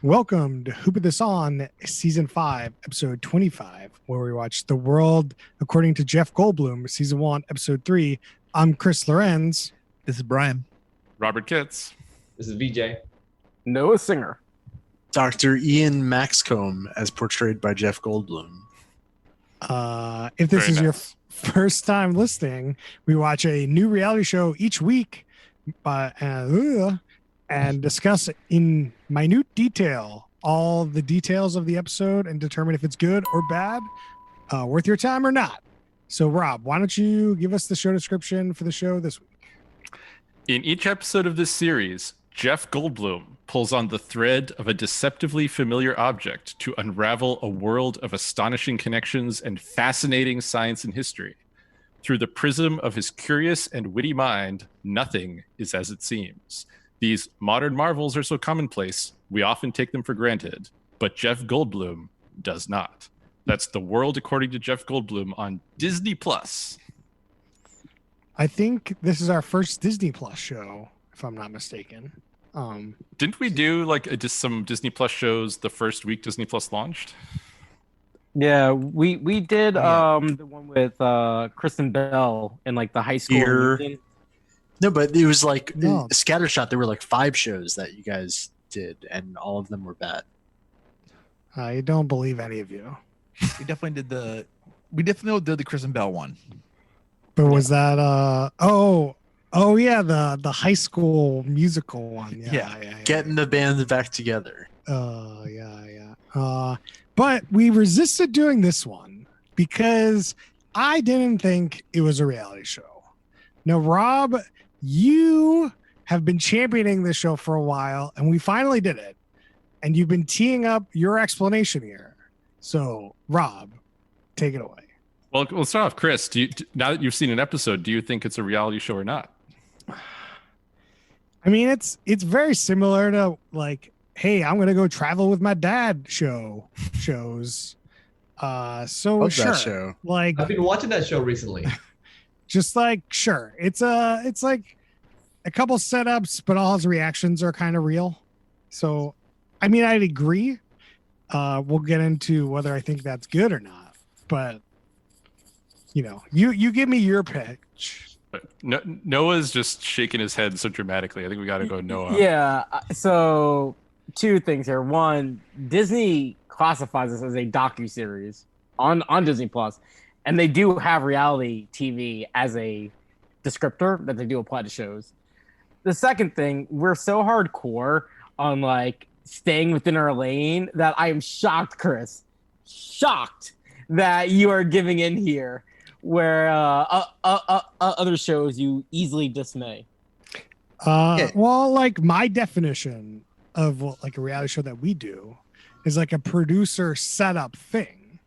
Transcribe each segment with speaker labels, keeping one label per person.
Speaker 1: Welcome to Who Put This On, Season 5, Episode 25, where we watch The World According to Jeff Goldblum, Season 1, Episode 3. I'm Chris Lorenz.
Speaker 2: This is Brian.
Speaker 3: Robert Kitts.
Speaker 4: This is VJ.
Speaker 5: Noah Singer.
Speaker 6: Dr. Ian Maxcomb, as portrayed by Jeff Goldblum.
Speaker 1: If this
Speaker 3: Very
Speaker 1: is your
Speaker 3: nice.
Speaker 1: first time listening, we watch a new reality show each week and discuss in minute detail all the details of the episode and determine if it's good or bad, worth your time or not. So, Rob, why don't you give us the show description for the show this week?
Speaker 3: In each episode of this series, Jeff Goldblum pulls on the thread of a deceptively familiar object to unravel a world of astonishing connections and fascinating science and history. Through the prism of his curious and witty mind, nothing is as it seems. These modern marvels are so commonplace, we often take them for granted, but Jeff Goldblum does not. That's The World According to Jeff Goldblum on Disney+.
Speaker 1: I think this is our first Disney Plus show, if I'm not mistaken.
Speaker 3: Didn't we do just some Disney Plus shows the first week Disney Plus launched?
Speaker 5: Yeah, we did the one with Kristen Bell in like the high school reunion.
Speaker 6: No, but it was like
Speaker 1: No.
Speaker 6: Scattershot. There were like 5 shows that you guys did, and all of them were bad.
Speaker 1: I don't believe any of you.
Speaker 2: We definitely did the Kristen Bell one.
Speaker 1: But was that oh yeah, the high school musical one. Yeah.
Speaker 6: Getting the band back together.
Speaker 1: But we resisted doing this one because I didn't think it was a reality show. Now, Rob, you have been championing this show for a while, and we finally did it. And you've been teeing up your explanation here. So, Rob, take it away.
Speaker 3: Well, let's start off. Chris, now that you've seen an episode, do you think it's a reality show or not?
Speaker 1: I mean, it's very similar to like, hey, I'm gonna go travel with my dad shows. So
Speaker 6: Love
Speaker 1: sure,
Speaker 6: that show.
Speaker 1: like
Speaker 4: I've been watching that show recently.
Speaker 1: just like sure, it's like a couple setups, but all his reactions are kind of real. So, I mean, I'd agree. We'll get into whether I think that's good or not, but you give me your pitch.
Speaker 3: But Noah's just shaking his head so dramatically. I think we got to go Noah.
Speaker 5: Yeah, so 2 things here. One, Disney classifies this as a docuseries on Disney Plus, and they do have reality TV as a descriptor that they do apply to shows. The second thing, we're so hardcore on like staying within our lane that I am shocked, Chris, that you are giving in here where other shows you easily dismay.
Speaker 1: Well, like my definition of like a reality show that we do is like a producer setup thing.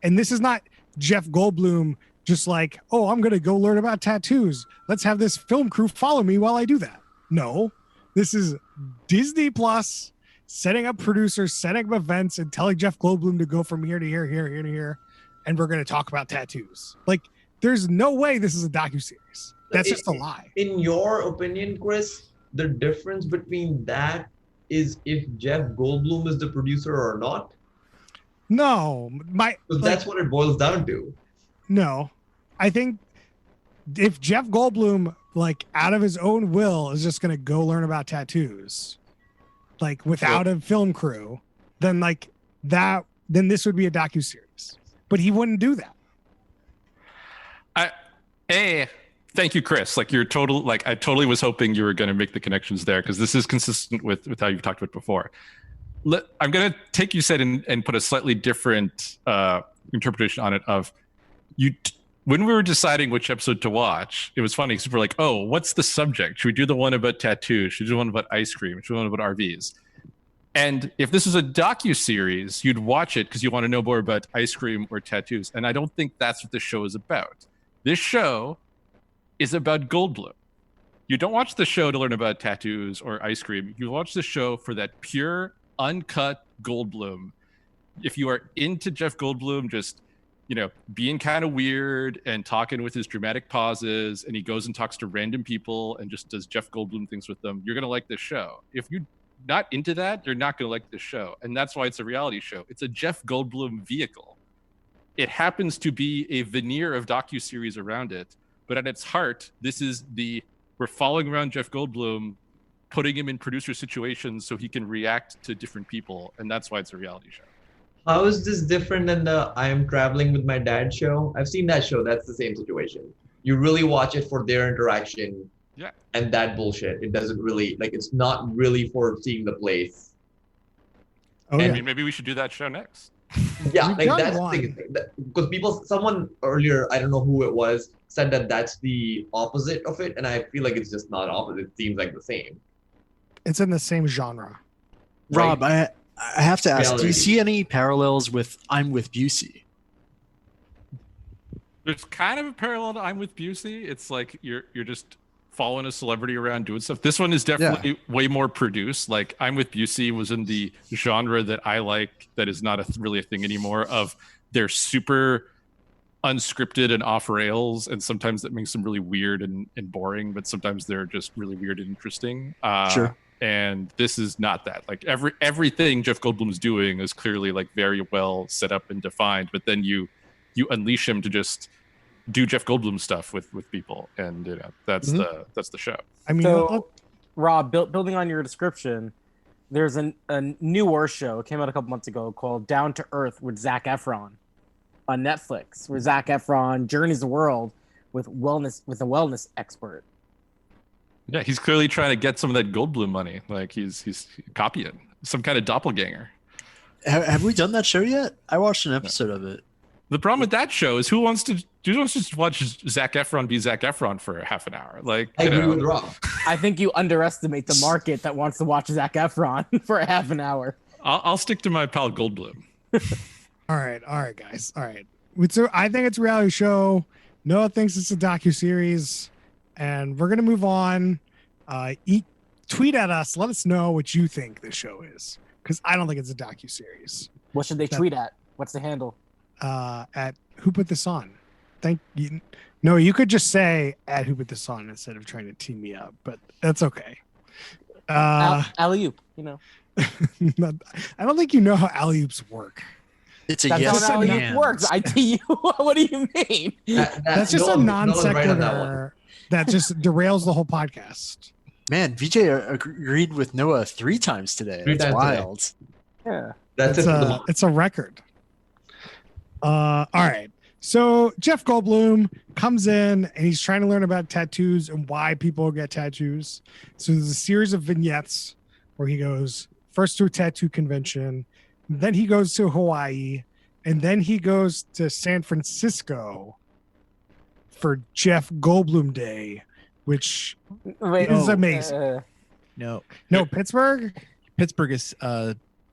Speaker 1: And this is not Jeff Goldblum just like, oh, I'm going to go learn about tattoos. Let's have this film crew follow me while I do that. No, this is Disney Plus setting up producers, setting up events, and telling Jeff Goldblum to go from here to here, here to here. And we're going to talk about tattoos. Like, there's no way this is a docuseries. That's just a lie.
Speaker 4: In your opinion, Chris, the difference between that is if Jeff Goldblum is the producer or not?
Speaker 1: No,
Speaker 4: So that's what it boils down to.
Speaker 1: No, I think if Jeff Goldblum, like out of his own will, is just going to go learn about tattoos, like without a film crew, then like that, then this would be a docuseries. But he wouldn't do that.
Speaker 3: Thank you, Chris. Like I totally was hoping you were going to make the connections there because this is consistent with how you've talked about it before. I'm going to take you said and put a slightly different interpretation on it of you. When we were deciding which episode to watch, it was funny because we were like, oh, what's the subject? Should we do the one about tattoos? Should we do the one about ice cream? Should we do the one about RVs? And if this was a docuseries, you'd watch it because you want to know more about ice cream or tattoos. And I don't think that's what this show is about. This show is about Goldblum. You don't watch the show to learn about tattoos or ice cream. You watch the show for that pure, uncut Goldblum. If you are into Jeff Goldblum, just being kind of weird and talking with his dramatic pauses, and he goes and talks to random people and just does Jeff Goldblum things with them, you're going to like this show. If you're not into that, you're not going to like this show. And that's why it's a reality show. It's a Jeff Goldblum vehicle. It happens to be a veneer of docuseries around it, but at its heart, we're following around Jeff Goldblum, putting him in producer situations so he can react to different people, and that's why it's a reality show.
Speaker 4: How is this different than the I Am Traveling with My Dad show? I've seen that show. That's the same situation. You really watch it for their interaction.
Speaker 3: Yeah.
Speaker 4: And that bullshit. It doesn't really, it's not really for seeing the place.
Speaker 1: Oh,
Speaker 3: I
Speaker 1: yeah.
Speaker 3: mean, maybe we should do that show next.
Speaker 4: Yeah,
Speaker 1: We've done
Speaker 4: that's
Speaker 1: one.
Speaker 4: the thing. Because someone earlier, I don't know who it was, said that that's the opposite of it. And I feel like it's just not opposite. It seems like the same.
Speaker 1: It's in the same genre.
Speaker 6: Rob, I have to ask, do
Speaker 4: Reality.
Speaker 6: you see any parallels with I'm with Busey?
Speaker 3: There's kind of a parallel to I'm with Busey. It's like you're just following a celebrity around doing stuff. This one is definitely way more produced. Like I'm with Busey was in the genre that I like, that is not really a thing anymore, of they're super unscripted and off rails, and sometimes that makes them really weird and boring, but sometimes they're just really weird and interesting.
Speaker 6: Sure.
Speaker 3: And this is not that. Like everything Jeff Goldblum's doing is clearly like very well set up and defined, but then you unleash him to just do Jeff Goldblum stuff with people, and that's the show.
Speaker 1: I mean,
Speaker 5: So, Rob, building on your description, there's a newer show. It came out a couple months ago called Down to Earth with Zac Efron on Netflix, where Zac Efron journeys the world with a wellness expert.
Speaker 3: Yeah, he's clearly trying to get some of that Goldblum money. Like he's copying some kind of doppelganger.
Speaker 6: Have we done that show yet? I watched an episode of it.
Speaker 3: The problem with that show is who wants to just watch Zac Efron be Zac Efron for half an hour? Like
Speaker 4: I agree with Rob.
Speaker 5: I think you underestimate the market that wants to watch Zac Efron for a half an hour.
Speaker 3: I'll stick to my pal Goldblum.
Speaker 1: all right, guys. All right. So I think it's a reality show. Noah thinks it's a docuseries, and we're gonna move on. Tweet at us. Let us know what you think this show is, because I don't think it's a docuseries.
Speaker 5: What should they tweet at? What's the handle?
Speaker 1: At Who Put This On. Thank you. No, you could just say at Who Put This On instead of trying to team me up, but that's okay.
Speaker 5: Alley-oop,
Speaker 1: I don't think you know how alley-oops work.
Speaker 6: It's a
Speaker 5: That's
Speaker 6: yes
Speaker 5: how alley-oop
Speaker 6: and.
Speaker 5: works. I tell you, what do you mean?
Speaker 1: That's just a non
Speaker 4: Noah's right on that one.
Speaker 1: sequitur that just derails the whole podcast.
Speaker 6: Man, VJ agreed with Noah 3 times today.
Speaker 4: Three
Speaker 6: That's
Speaker 4: times today.
Speaker 6: wild.
Speaker 5: Yeah.
Speaker 4: That's it for the month.
Speaker 1: It's a record. All right. So Jeff Goldblum comes in and he's trying to learn about tattoos and why people get tattoos. So there's a series of vignettes where he goes first to a tattoo convention, then he goes to Hawaii, and then he goes to San Francisco for Jeff Goldblum Day, which
Speaker 5: Wait,
Speaker 1: is amazing.
Speaker 2: No,
Speaker 1: Pittsburgh.
Speaker 2: Pittsburgh is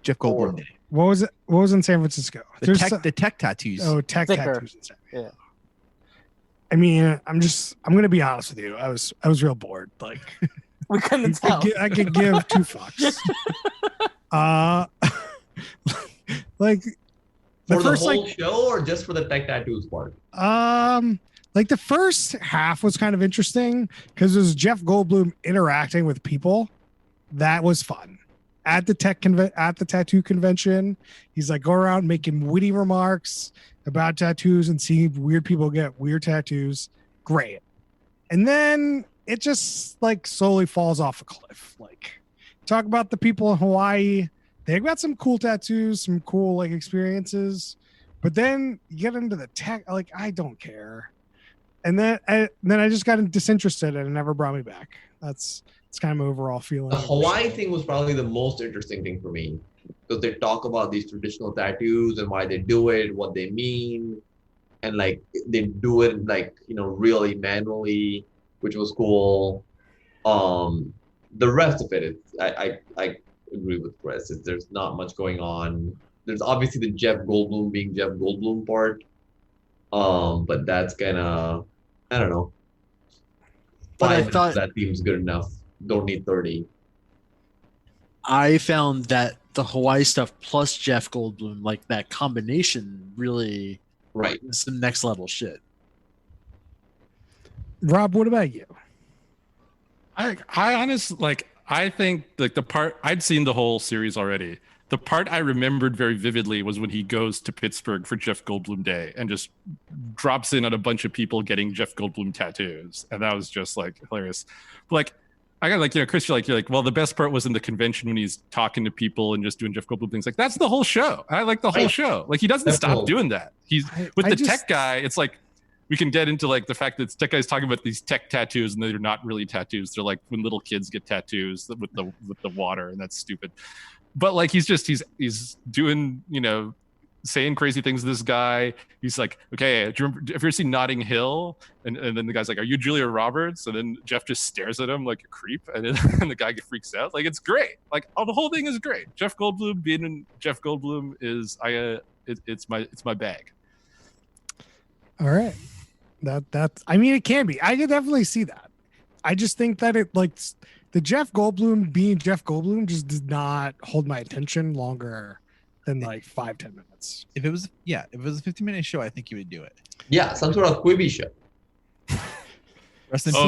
Speaker 2: Jeff Goldblum Day.
Speaker 1: What was it? What was in San Francisco?
Speaker 2: The tech tattoos.
Speaker 1: Oh, tech
Speaker 5: Thicker.
Speaker 1: tattoos in San Francisco.
Speaker 5: Yeah.
Speaker 1: I mean, I'm gonna be honest with you. I was real bored. Like
Speaker 5: We couldn't tell.
Speaker 1: I could give 2 fucks. Like the
Speaker 4: For the
Speaker 1: first
Speaker 4: whole show or just for the tech tattoos part?
Speaker 1: like the first half was kind of interesting because it was Jeff Goldblum interacting with people. That was fun. At the tattoo convention, he's like go around making witty remarks about tattoos and seeing weird people get weird tattoos. Great. And then it just like slowly falls off a cliff. Like talk about the people in Hawaii. They've got some cool tattoos, some cool like experiences, but then you get into the tech, like I don't care. And then I just got disinterested and it never brought me back. It's kind of my overall feeling.
Speaker 4: The Hawaii thing was probably the most interesting thing for me because they talk about these traditional tattoos and why they do it, what they mean, and like they do it like really manually, which was cool. The rest of it, I agree with Chris. There's not much going on. There's obviously the Jeff Goldblum being Jeff Goldblum part, but that's kind of I don't know.
Speaker 6: But I
Speaker 4: 5 minutes,
Speaker 6: thought-
Speaker 4: that seems good enough. Don't need 30.
Speaker 6: I found that the Hawaii stuff plus Jeff Goldblum, like that combination, really
Speaker 4: Right.
Speaker 6: This is some next level shit.
Speaker 1: Rob, what about you?
Speaker 3: I honestly I think like the part I'd seen the whole series already. The part I remembered very vividly was when he goes to Pittsburgh for Jeff Goldblum Day and just drops in on a bunch of people getting Jeff Goldblum tattoos, and that was just like hilarious. But, like I got Chris, you're like, well, the best part was in the convention when he's talking to people and just doing Jeff Goldblum things. Like that's the whole show. I like the whole show. Like he doesn't stop doing that. He's with the tech guy. It's like we can get into like the fact that tech guy's talking about these tech tattoos and they're not really tattoos. They're like when little kids get tattoos with the water, and that's stupid. But like he's doing, saying crazy things to this guy. He's like, okay, do you remember, have you ever seen Notting Hill? And then the guy's like, are you Julia Roberts? And then Jeff just stares at him like a creep, and then and the guy freaks out. Like it's great. Like the whole thing is great. Jeff Goldblum being Jeff Goldblum is it's my bag.
Speaker 1: All right. That I mean, it can be. I can definitely see that. I just think that it like the Jeff Goldblum being Jeff Goldblum just did not hold my attention longer than like 5-10 minutes.
Speaker 2: If it was a 15-minute show, I think you would do it.
Speaker 4: Yeah, some sort of Quibi show.
Speaker 3: Do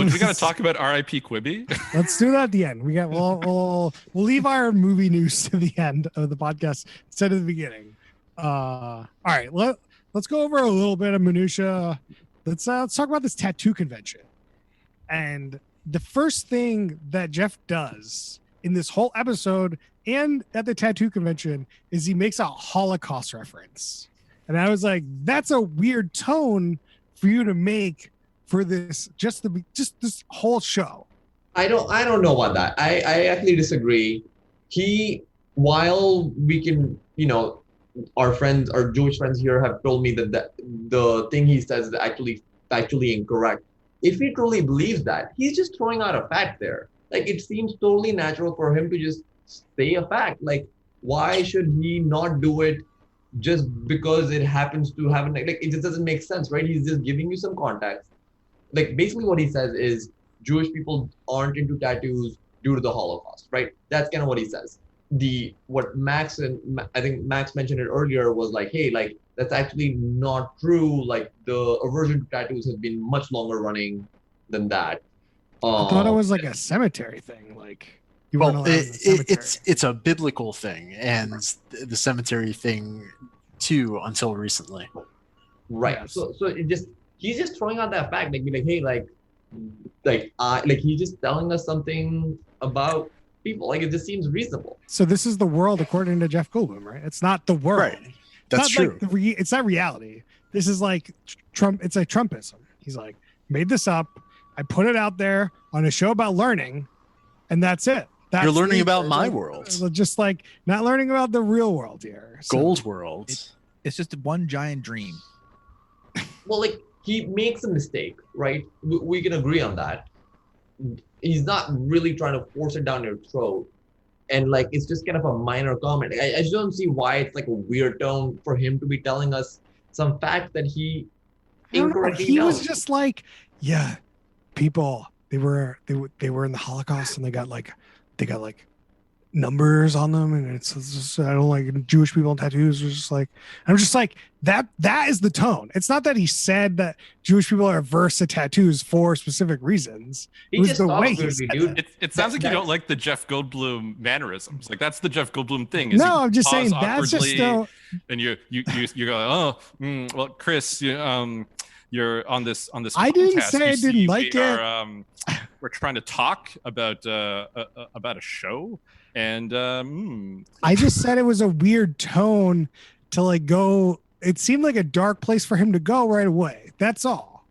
Speaker 3: we got to talk about R.I.P. Quibi?
Speaker 1: Let's do that at the end. We'll leave our movie news to the end of the podcast instead of the beginning. All right, let's go over a little bit of minutia. Let's talk about this tattoo convention. And the first thing that Jeff does in this whole episode and at the tattoo convention is he makes a Holocaust reference. And I was like, that's a weird tone for you to make for this, just this whole show.
Speaker 4: I don't know about that. I actually disagree. While we can, our Jewish friends here have told me that the thing he says is actually incorrect. If he truly believes that, he's just throwing out a fact there. Like it seems totally natural for him to just say a fact. Like why should he not do it just because it happens to happen? Like it just doesn't make sense, right? He's just giving you some context. Like basically what he says is Jewish people aren't into tattoos due to the Holocaust, right? That's kind of what he says. What Max I think Max mentioned it earlier was like, hey, like that's actually not true. Like the aversion to tattoos has been much longer running than that.
Speaker 1: I thought it was like a cemetery thing. Like you weren't allowed in the cemetery.
Speaker 6: It's a biblical thing, and the cemetery thing too until recently.
Speaker 4: Right. Yes. So he's just throwing out that fact, like be like, hey, like he's just telling us something about people. Like it just seems reasonable.
Speaker 1: So this is the world according to Jeff Goldblum, right? It's not the world.
Speaker 6: Right. That's true.
Speaker 1: Like it's not reality. This is like Trump. It's like Trumpism. He's like made this up. I put it out there on a show about learning, and that's it.
Speaker 6: You're learning about my world.
Speaker 1: Just like not learning about the real world here.
Speaker 6: Gold world.
Speaker 2: It's just one giant dream.
Speaker 4: Well, like he makes a mistake, right? We can agree on that. He's not really trying to force it down your throat. And like, it's just kind of a minor comment. I just don't see why it's like a weird tone for him to be telling us some fact that he incorrectly knows.
Speaker 1: Was just like, yeah, people, they were in the Holocaust and they got like numbers on them, and it's just, I don't like Jewish people and tattoos. It's just like, I'm just like that is the tone. It's not that he said that Jewish people are averse to tattoos for specific reasons. It was the way he said it.
Speaker 3: It sounds like you don't like the Jeff Goldblum mannerisms. Like that's the Jeff Goldblum thing.
Speaker 1: No, I'm just saying that's just
Speaker 3: and you go, well, Chris, you're on this.
Speaker 1: I didn't say I didn't like it.
Speaker 3: We're trying to talk about a show. And
Speaker 1: I just said it was a weird tone to like go. It seemed like a dark place for him to go right away. That's all.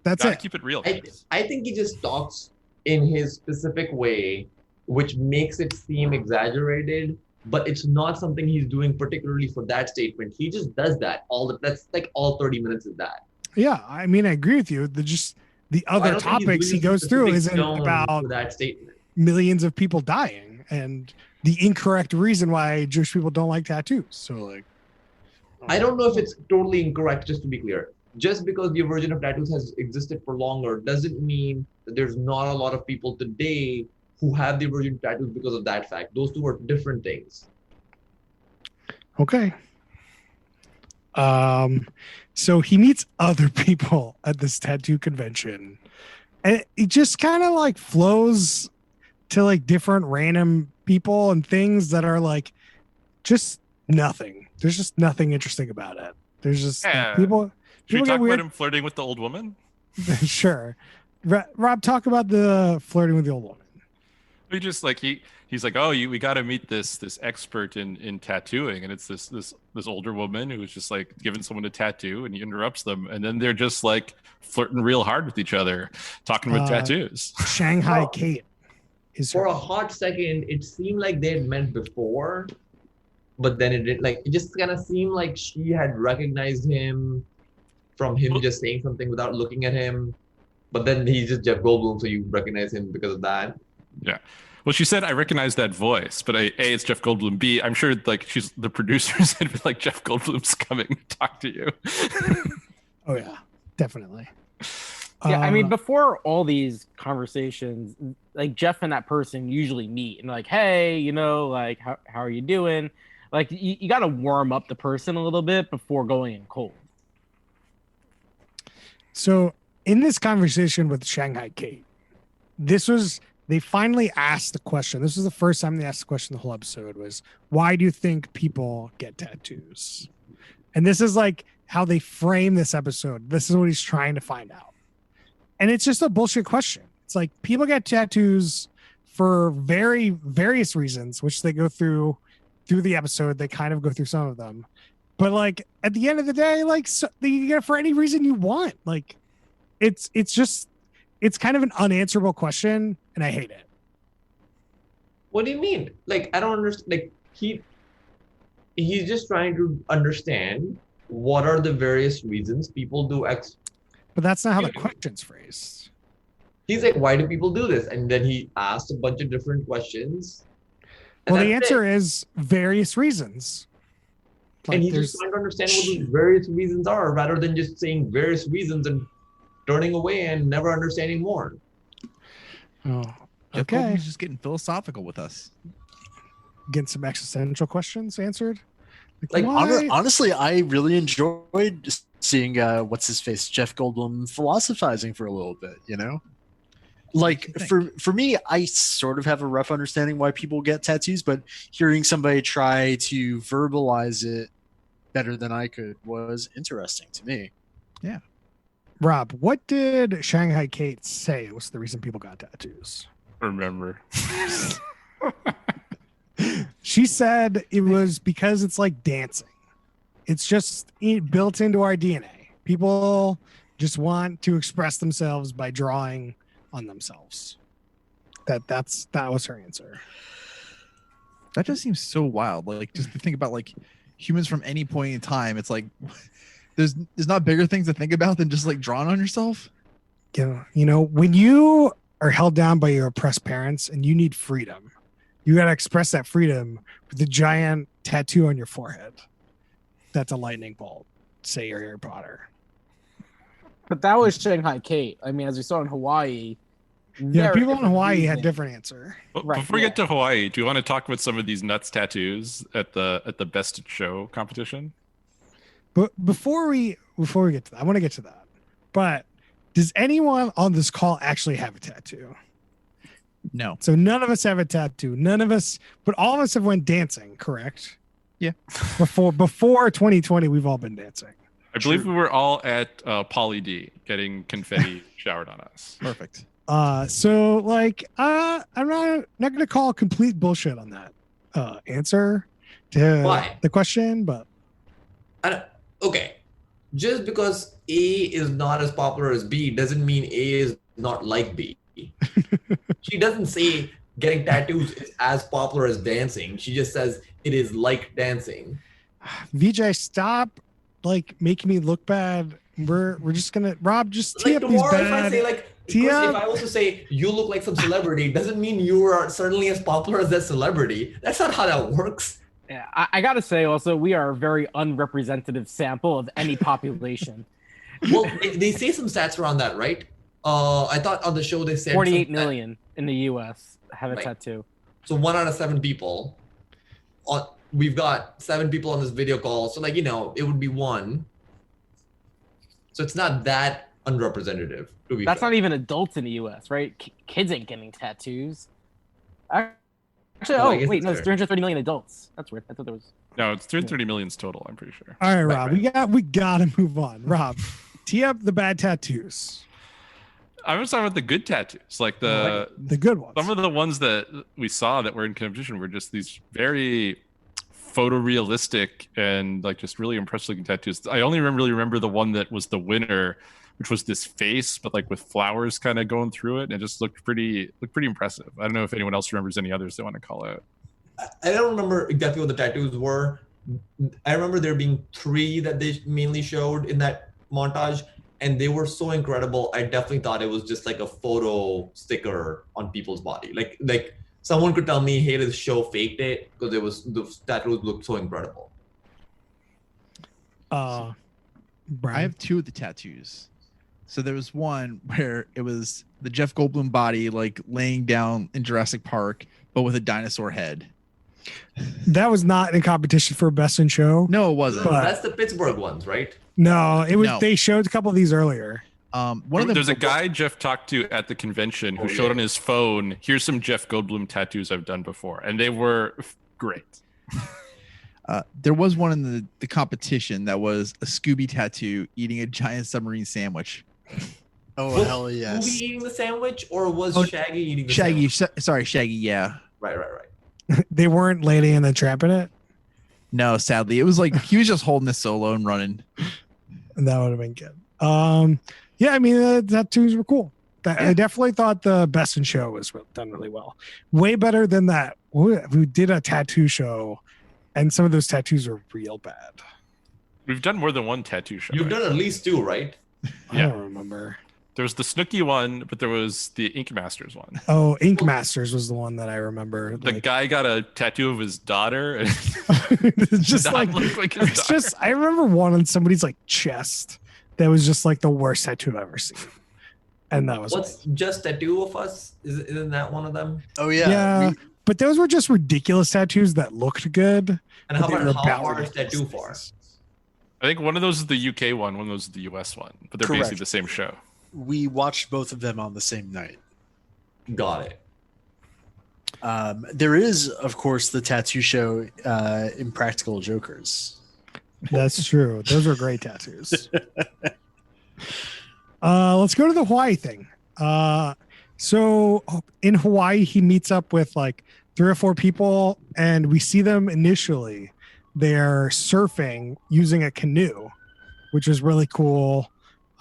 Speaker 1: That's it.
Speaker 3: Keep it real.
Speaker 4: I think he just talks in his specific way, which makes it seem exaggerated, but it's not something he's doing particularly for that statement. He just does that that's like all 30 minutes is that.
Speaker 1: Yeah, I mean, I agree with you. The other topics he goes through isn't about
Speaker 4: that statement.
Speaker 1: Millions of people dying and the incorrect reason why Jewish people don't like tattoos. So like,
Speaker 4: I don't know if it's totally incorrect, just to be clear. Just because the aversion of tattoos has existed for longer doesn't mean that there's not a lot of people today who have the aversion to tattoos because of that fact. Those two are different things.
Speaker 1: Okay. So he meets other people at this tattoo convention, and it just kind of like flows to like different random people and things that are like just nothing. There's just nothing interesting about it. There's just like, people.
Speaker 3: Should we
Speaker 1: People
Speaker 3: talk
Speaker 1: get weird.
Speaker 3: about him flirting with the old woman?
Speaker 1: Sure. Rob, talk about the flirting with the old woman.
Speaker 3: We just like he's like, oh, we got to meet this expert in tattooing, and it's this older woman who was just like giving someone a tattoo, and he interrupts them, and then they're just like flirting real hard with each other, talking about tattoos.
Speaker 1: Shanghai Kate is
Speaker 4: for a hot second. It seemed like they had met before, but then it just kind of seemed like she had recognized him from him just saying something without looking at him. But then he's just Jeff Goldblum, so you recognize him because of that.
Speaker 3: Yeah. Well, she said, I recognize that voice, but A, it's Jeff Goldblum. B, I'm sure like she's the producers had been like, Jeff Goldblum's coming to talk to you.
Speaker 1: Oh, yeah, definitely.
Speaker 5: Yeah, I mean, before all these conversations, like Jeff and that person usually meet and like, hey, like, how are you doing? Like, you got to warm up the person a little bit before going in cold.
Speaker 1: So in this conversation with Shanghai Kate, they finally asked the question. This was the first time they asked the question the whole episode was, why do you think people get tattoos? And this is like how they frame this episode. This is what he's trying to find out. And it's just a bullshit question. It's like people get tattoos for very various reasons, which they go through the episode. They kind of go through some of them. But like at the end of the day, like you get it for any reason you want. Like it's kind of an unanswerable question, and I hate it.
Speaker 4: What do you mean? Like I don't understand. Like he's just trying to understand what are the various reasons people do X.
Speaker 1: But that's not how the question's phrased.
Speaker 4: He's like, why do people do this? And then he asked a bunch of different questions.
Speaker 1: Well, the answer is various reasons.
Speaker 4: Like, and he's just trying to understand what those various reasons are, rather than just saying various reasons and turning away and never understanding more.
Speaker 1: Oh,
Speaker 2: Jeff
Speaker 1: okay.
Speaker 2: Goldblum's just getting philosophical with us.
Speaker 1: Getting some existential questions answered.
Speaker 6: Like honestly, I really enjoyed seeing what's his face, Jeff Goldblum, philosophizing for a little bit. Like for me, I sort of have a rough understanding why people get tattoos, but hearing somebody try to verbalize it better than I could was interesting to me.
Speaker 2: Yeah.
Speaker 1: Rob, what did Shanghai Kate say was the reason people got tattoos?
Speaker 3: Remember.
Speaker 1: She said it was because it's like dancing. It's just built into our DNA. People just want to express themselves by drawing on themselves. That was her answer.
Speaker 2: That just seems so wild. Like just to think about like humans from any point in time. It's like there's not bigger things to think about than just like drawing on yourself.
Speaker 1: When you are held down by your oppressed parents and you need freedom, you got to express that freedom with a giant tattoo on your forehead. That's a lightning bolt. Say you're Harry Potter.
Speaker 5: But that was Shanghai Kate. I mean, as we saw in Hawaii.
Speaker 1: Yeah, people in Hawaii had different answer.
Speaker 3: Before we get to Hawaii, do you want to talk about some of these nuts tattoos at the best show competition?
Speaker 1: But before we get to that, I want to get to that. But does anyone on this call actually have a tattoo?
Speaker 2: No.
Speaker 1: So none of us have a tattoo. None of us, but all of us have went dancing, correct?
Speaker 2: Yeah.
Speaker 1: Before 2020, we've all been dancing.
Speaker 3: I believe we were all at Poly D getting confetti showered on us.
Speaker 2: Perfect.
Speaker 1: So like, I'm not going to call complete bullshit on that answer to the question, but
Speaker 4: okay, just because A is not as popular as B doesn't mean A is not like B. She doesn't say getting tattoos is as popular as dancing. She just says it is like dancing.
Speaker 1: VJ, stop like making me look bad. We're just gonna Rob just tee
Speaker 4: like
Speaker 1: up these
Speaker 4: tomorrow
Speaker 1: bad.
Speaker 4: If I say like if I also say you look like some celebrity, it doesn't mean you are certainly as popular as that celebrity. That's not how that works.
Speaker 5: Yeah, I gotta say also we are a very unrepresentative sample of any population.
Speaker 4: Well, they say some stats around that, right? I thought on the show they said
Speaker 5: 48 million in the U.S. have a tattoo.
Speaker 4: So 1 out of 7 people we've got 7 people on this video call, so like it would be one. So it's not that unrepresentative. To be
Speaker 5: That's
Speaker 4: fair.
Speaker 5: not even adults in the U.S., right? Kids ain't getting tattoos. Actually,
Speaker 4: Well, I
Speaker 5: oh
Speaker 4: guess
Speaker 5: wait,
Speaker 4: it's
Speaker 5: no, it's
Speaker 4: fair.
Speaker 5: 330 million adults. That's weird. I thought there was.
Speaker 3: No, it's 330 millions total. I'm pretty sure.
Speaker 1: All right,
Speaker 4: Right,
Speaker 1: Rob,
Speaker 4: right.
Speaker 1: we gotta move on. Rob, tee up the bad tattoos.
Speaker 3: I was talking about the good tattoos, like the
Speaker 1: good ones.
Speaker 3: Some of the ones that we saw that were in competition were just these very photorealistic and like just really impressive looking tattoos. I only really remember the one that was the winner, which was this face, but like with flowers kind of going through it, and it just looked pretty impressive. I don't know if anyone else remembers any others they want to call out.
Speaker 4: I don't remember exactly what the tattoos were. I remember there being 3 that they mainly showed in that montage, and they were so incredible. I definitely thought it was just like a photo sticker on people's body. Like someone could tell me, hey, this show faked it because the tattoos looked so incredible.
Speaker 1: Brian.
Speaker 2: I have 2 of the tattoos. So there was one where it was the Jeff Goldblum body like laying down in Jurassic Park, but with a dinosaur head.
Speaker 1: That was not in competition for best in show.
Speaker 2: No, it wasn't.
Speaker 1: But-
Speaker 4: That's the Pittsburgh ones, right?
Speaker 1: No, it was.
Speaker 2: No.
Speaker 1: They showed a couple of these earlier.
Speaker 2: One of them.
Speaker 3: There's a guy Jeff talked to at the convention who showed on his phone, here's some Jeff Goldblum tattoos I've done before, and they were great.
Speaker 2: There was one in the competition that was a Scooby tattoo eating a giant submarine sandwich.
Speaker 6: Oh,
Speaker 4: Was
Speaker 6: hell yes.
Speaker 4: Scooby eating the sandwich, or was
Speaker 2: Oh,
Speaker 4: Shaggy eating the
Speaker 2: Shaggy,
Speaker 4: sandwich?
Speaker 2: sorry, Shaggy. Yeah.
Speaker 4: Right.
Speaker 1: They weren't Lady and the Tramp in it.
Speaker 2: No, sadly, it was like he was just holding this solo and running.
Speaker 1: And that would have been good. Yeah, I mean, the tattoos were cool. I definitely thought the best in show was done really well. Way better than that. We did a tattoo show, and some of those tattoos were real bad.
Speaker 3: We've done more than one tattoo show.
Speaker 4: You've done at least 2, right?
Speaker 1: I don't remember.
Speaker 3: There was the Snooki one, but there was the Ink Masters one.
Speaker 1: Oh, Ink Masters was the one that I remember.
Speaker 3: The guy got a tattoo of his daughter. And
Speaker 1: it's just
Speaker 3: did
Speaker 1: like,
Speaker 3: not look like his
Speaker 1: it's
Speaker 3: daughter.
Speaker 1: just. I remember one on somebody's like chest that was just like the worst tattoo I've ever seen, and that was
Speaker 4: What's Just Tattoo of Us? Isn't that one of them?
Speaker 6: Oh yeah.
Speaker 1: yeah. But those were just ridiculous tattoos that looked good.
Speaker 4: And how
Speaker 1: but they were
Speaker 4: about how
Speaker 1: about
Speaker 4: far is
Speaker 1: ridiculous
Speaker 4: Tattoo Far?
Speaker 1: things.
Speaker 3: I think one of those is the UK one of those is the US one, but they're
Speaker 6: Correct.
Speaker 3: basically the same show.
Speaker 6: We watched both of them on the same night.
Speaker 4: Got it.
Speaker 6: There is, of course, the tattoo show Impractical Jokers.
Speaker 1: That's true. Those were great tattoos. Let's go to the Hawaii thing. So in Hawaii, he meets up with like 3 or 4 people, and we see them initially. They're surfing using a canoe, which was really cool.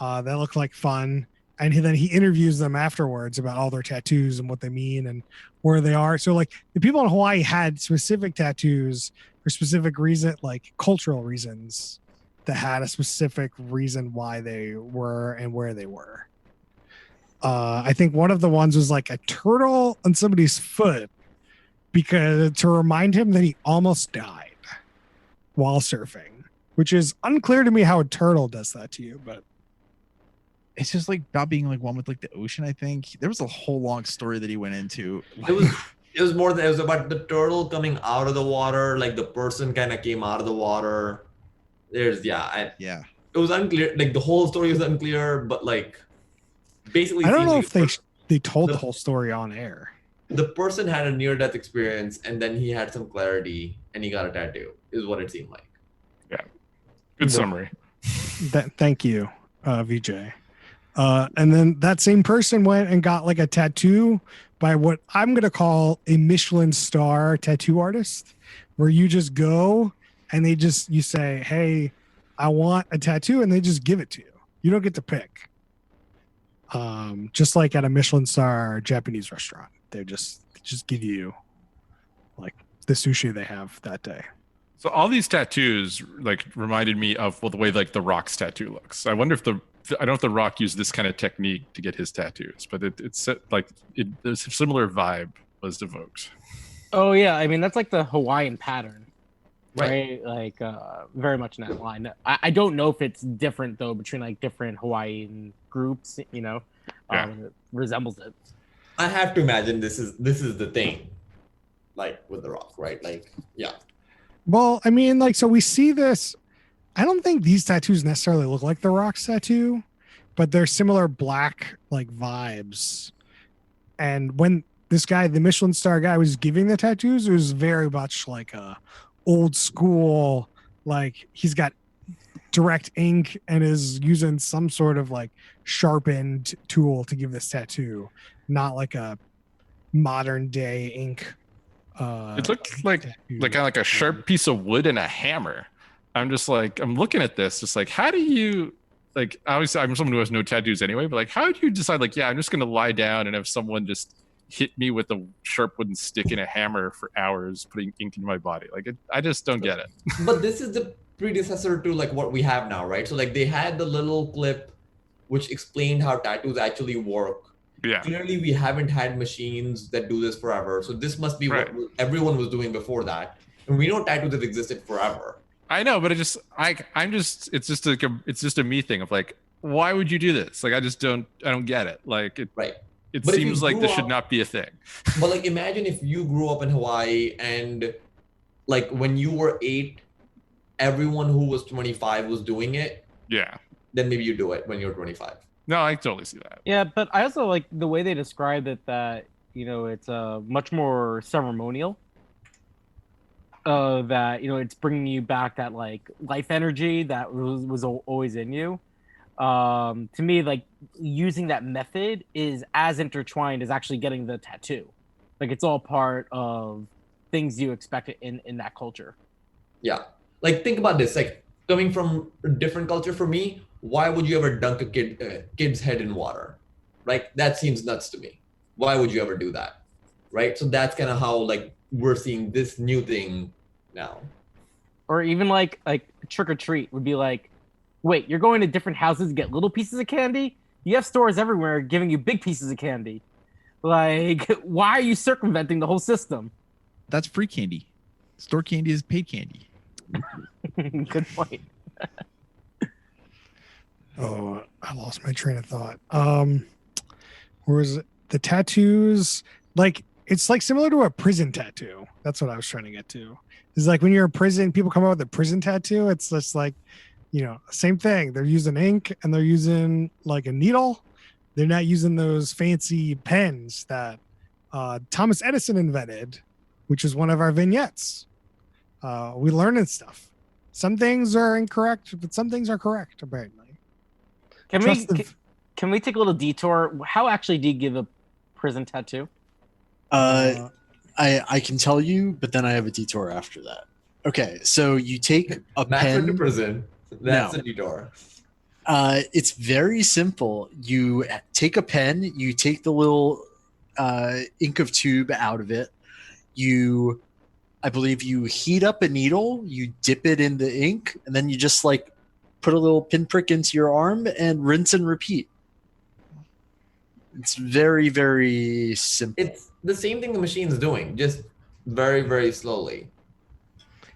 Speaker 1: That looked like fun. And then he interviews them afterwards about all their tattoos and what they mean and where they are. So like the people in Hawaii had specific tattoos for specific reason, like cultural reasons that had a specific reason why they were and where they were. I think one of the ones was like a turtle on somebody's foot because to remind him that he almost died while surfing, which is unclear to me how a turtle does that to you, but
Speaker 2: It's just like about being like one with like the ocean. I think there was a whole long story that he went into.
Speaker 4: It was more than it was about the turtle coming out of the water. Like the person kind of came out of the water.
Speaker 2: Yeah.
Speaker 4: It was unclear. Like the whole story was unclear, but like basically,
Speaker 1: I don't know
Speaker 4: seems like
Speaker 1: if they told the whole story on air.
Speaker 4: the person had a near-death experience, and then he had some clarity, and he got a tattoo. Is what it seemed like.
Speaker 3: Good summary.
Speaker 1: Thank you, VJ. And then that same person went and got like a tattoo by what I'm going to call a Michelin star tattoo artist, where you just go and you say, hey, I want a tattoo, and they just give it to you. You don't get to pick. Just like at a Michelin star Japanese restaurant, they just give you like the sushi they have that day.
Speaker 3: So all these tattoos like reminded me of the way like the Rock's tattoo looks. I wonder if I don't know if the Rock used this kind of technique to get his tattoos, but there's a similar vibe was evoked.
Speaker 5: Oh yeah, I mean that's like the Hawaiian pattern, right? Like very much in that line. I don't know if it's different though between like different Hawaiian groups. You know, it resembles it.
Speaker 4: I have to imagine this is the thing, like with the Rock, right? Like, yeah.
Speaker 1: Well, I mean, like, so we see this. I don't think these tattoos necessarily look like the Rock's tattoo, but they're similar black like vibes. And when this guy, the Michelin star guy, was giving the tattoos, it was very much like a old school, like he's got direct ink and is using some sort of like sharpened tool to give this tattoo, not like a modern day ink.
Speaker 3: It looked like kind of like a sharp piece of wood and a hammer. I'm just like, I'm looking at this, just like, how do you, like, obviously I'm someone who has no tattoos anyway, but like, how do you decide, like, yeah, I'm just going to lie down and have someone just hit me with a sharp wooden stick and a hammer for hours, putting ink in my body? Like, I just don't get it.
Speaker 4: But this is the predecessor to like what we have now, right? So like they had the little clip which explained how tattoos actually work.
Speaker 3: Yeah.
Speaker 4: Clearly, we haven't had machines that do this forever. So this must be what everyone was doing before that. And we know tattoos have existed forever.
Speaker 3: I know, but it's just a me thing of like, why would you do this? Like, I don't get it. Like, it
Speaker 4: But
Speaker 3: seems like this should not be a thing.
Speaker 4: But like, imagine if you grew up in Hawaii and like when you were 8, everyone who was 25 was doing it.
Speaker 3: Yeah.
Speaker 4: Then maybe you do it when you're 25.
Speaker 3: No, I totally see that.
Speaker 5: Yeah, but I also like the way they described it, that, you know, it's much more ceremonial. That, you know, it's bringing you back that like life energy that was always in you. To me, like using that method is as intertwined as actually getting the tattoo. Like it's all part of things you expect in that culture.
Speaker 4: Yeah. Like think about this, like coming from a different culture for me, why would you ever dunk a kid's head in water? Right? That seems nuts to me. Why would you ever do that? Right? So that's kind of how like we're seeing this new thing now.
Speaker 5: Or even like trick or treat would be like, wait, you're going to different houses to get little pieces of candy? You have stores everywhere giving you big pieces of candy. Like, why are you circumventing the whole system?
Speaker 2: That's free candy. Store candy is paid candy.
Speaker 5: Good point.
Speaker 1: Oh, I lost my train of thought. Whereas the tattoos, like it's like similar to a prison tattoo. That's what I was trying to get to. It's like when you're in prison, people come out with a prison tattoo. It's just like, you know, same thing. They're using ink and they're using like a needle. They're not using those fancy pens that Thomas Edison invented, which is one of our vignettes. We learning stuff. Some things are incorrect, but some things are correct, apparently.
Speaker 5: Can we take a little detour? How actually do you give a prison tattoo?
Speaker 6: I can tell you, but then I have a detour after that. Okay, so you take a pen
Speaker 4: to prison. That's a detour.
Speaker 6: It's very simple. You take a pen, you take the little ink of tube out of it. I believe you heat up a needle, you dip it in the ink, and then you just like put a little pinprick into your arm and rinse and repeat. It's very, very simple.
Speaker 4: It's the same thing the machine's doing, just very, very slowly.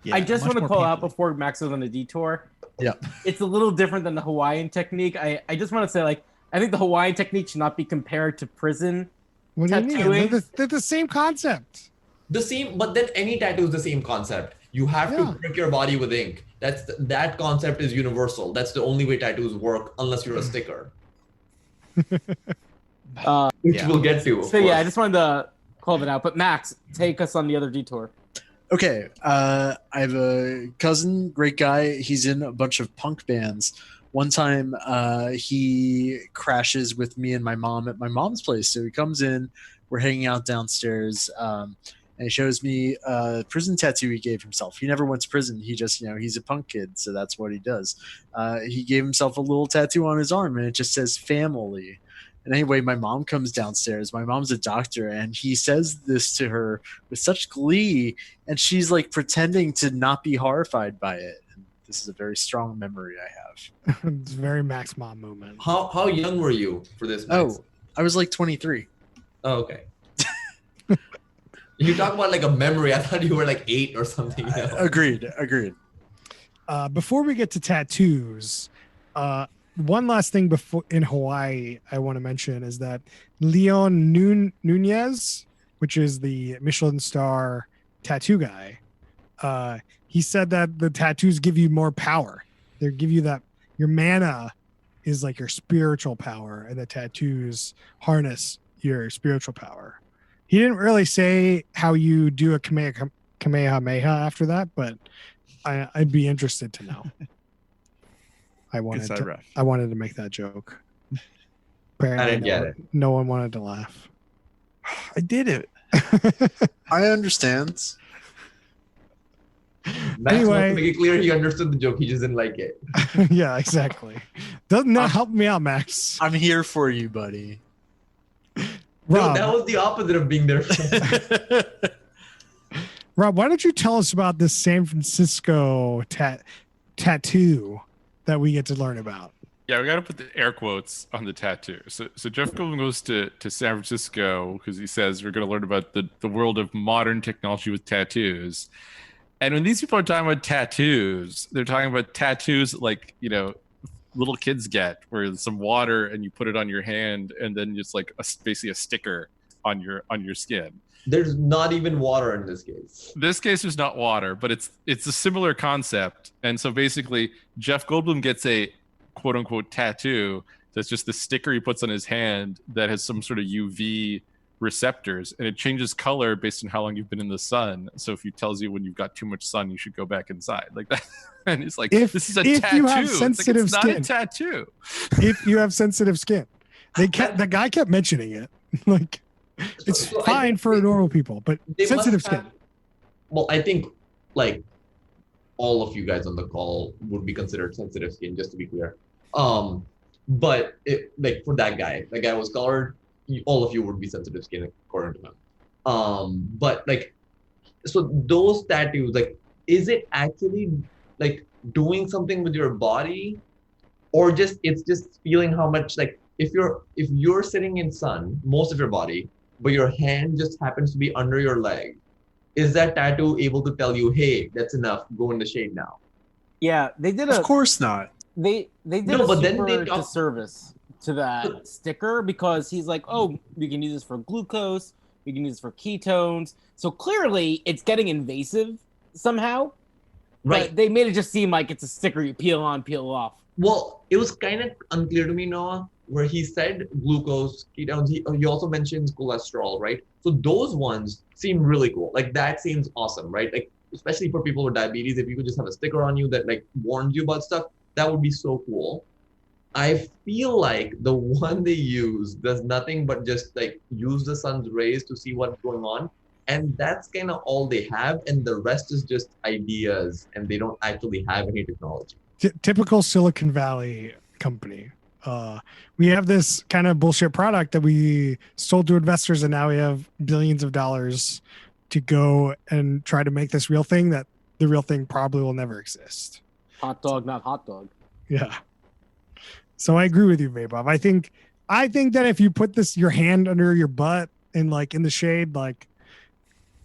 Speaker 5: Yeah, I just want to call out before Max goes on the detour.
Speaker 6: Yeah.
Speaker 5: It's a little different than the Hawaiian technique. I just want to say, like, I think the Hawaiian technique should not be compared to prison tattooing.
Speaker 1: They're the same concept.
Speaker 4: The same, but then any tattoo is the same concept. You have to prick your body with ink. That concept is universal. That's the only way tattoos work, unless you're a sticker. Which we'll get to.
Speaker 5: So yeah, I just wanted to call it out. But Max, take us on the other detour.
Speaker 6: Okay, I have a cousin, great guy. He's in a bunch of punk bands. One time, he crashes with me and my mom at my mom's place. So he comes in, we're hanging out downstairs, and he shows me a prison tattoo he gave himself. He never went to prison. He just, he's a punk kid, so that's what he does. He gave himself a little tattoo on his arm, and it just says family. And anyway, my mom comes downstairs. My mom's a doctor, and he says this to her with such glee, and she's like pretending to not be horrified by it. And this is a very strong memory I have.
Speaker 1: It's a very Max Mom moment.
Speaker 4: How young were you for this, Max?
Speaker 6: Oh, I was like 23.
Speaker 4: Oh, okay. You talk about like a memory. I thought you were like 8 or something.
Speaker 6: Agreed.
Speaker 1: Before we get to tattoos, one last thing before in Hawaii I want to mention is that Leon Nunez, which is the Michelin star tattoo guy, he said that the tattoos give you more power. They give you that your mana is like your spiritual power, and the tattoos harness your spiritual power. He didn't really say how you do a Kamehameha after that, but I'd be interested to know. I wanted to make that joke. Apparently,
Speaker 4: I didn't get it.
Speaker 1: No one wanted to laugh.
Speaker 2: I did it.
Speaker 6: I understand.
Speaker 4: Max
Speaker 1: Anyway.
Speaker 4: wants to make it clear he understood the joke. He just didn't like it.
Speaker 1: Yeah, exactly. Doesn't that help me out, Max?
Speaker 6: I'm here for you, buddy.
Speaker 1: Rob,
Speaker 4: No, that was the opposite of being there.
Speaker 1: Rob, why don't you tell us about this San Francisco tattoo that we get to learn about?
Speaker 3: Yeah, we got to put the air quotes on the tattoo. So Jeff Goldblum goes to San Francisco because he says we're going to learn about the world of modern technology with tattoos. And when these people are talking about tattoos, they're talking about tattoos like, little kids get, where there's some water and you put it on your hand and then just like basically a sticker on your skin.
Speaker 4: There's not even water in this case.
Speaker 3: This case there's not water, but it's a similar concept. And so basically Jeff Goldblum gets a quote unquote tattoo that's just the sticker he puts on his hand that has some sort of UV receptors, and it changes color based on how long you've been in the sun. So if it tells you when you've got too much sun, you should go back inside, like that. And it's like, this is a tattoo.
Speaker 1: You have sensitive
Speaker 3: it's
Speaker 1: skin,
Speaker 3: not a tattoo.
Speaker 1: If you have sensitive skin, the guy kept mentioning it. Like, it's fine for normal people, but sensitive skin.
Speaker 4: Well, I think like all of you guys on the call would be considered sensitive skin, just to be clear. But like for that guy was colored. All of you would be sensitive skin according to him. But like, so those tattoos, like, is it actually like doing something with your body, or it's just feeling how much, like, if you're sitting in sun most of your body, but your hand just happens to be under your leg, is that tattoo able to tell you, hey, that's enough, go in the shade now?
Speaker 5: Yeah, they did
Speaker 6: Of course not.
Speaker 5: They did
Speaker 4: No,
Speaker 5: a
Speaker 4: but then
Speaker 5: super
Speaker 4: they talk-
Speaker 5: disservice to that sticker, because he's like, oh, we can use this for glucose, we can use this for ketones. So clearly it's getting invasive somehow.
Speaker 4: Right.
Speaker 5: But they made it just seem like it's a sticker you peel on, peel off.
Speaker 4: Well, it was kind of unclear to me, Noah, where he said glucose, ketones. He also mentions cholesterol, right? So those ones seem really cool. Like, that seems awesome, right? Like, especially for people with diabetes, if you could just have a sticker on you that like warns you about stuff, that would be so cool. I feel like the one they use does nothing but just like use the sun's rays to see what's going on. And that's kind of all they have. And the rest is just ideas, and they don't actually have any technology.
Speaker 1: Typical Silicon Valley company. We have this kind of bullshit product that we sold to investors, and now we have billions of dollars to go and try to make this real thing that the real thing probably will never exist.
Speaker 5: Hot dog, not hot dog.
Speaker 1: Yeah. So I agree with you, Vaibhav. I think that if you put your hand under your butt and like in the shade, like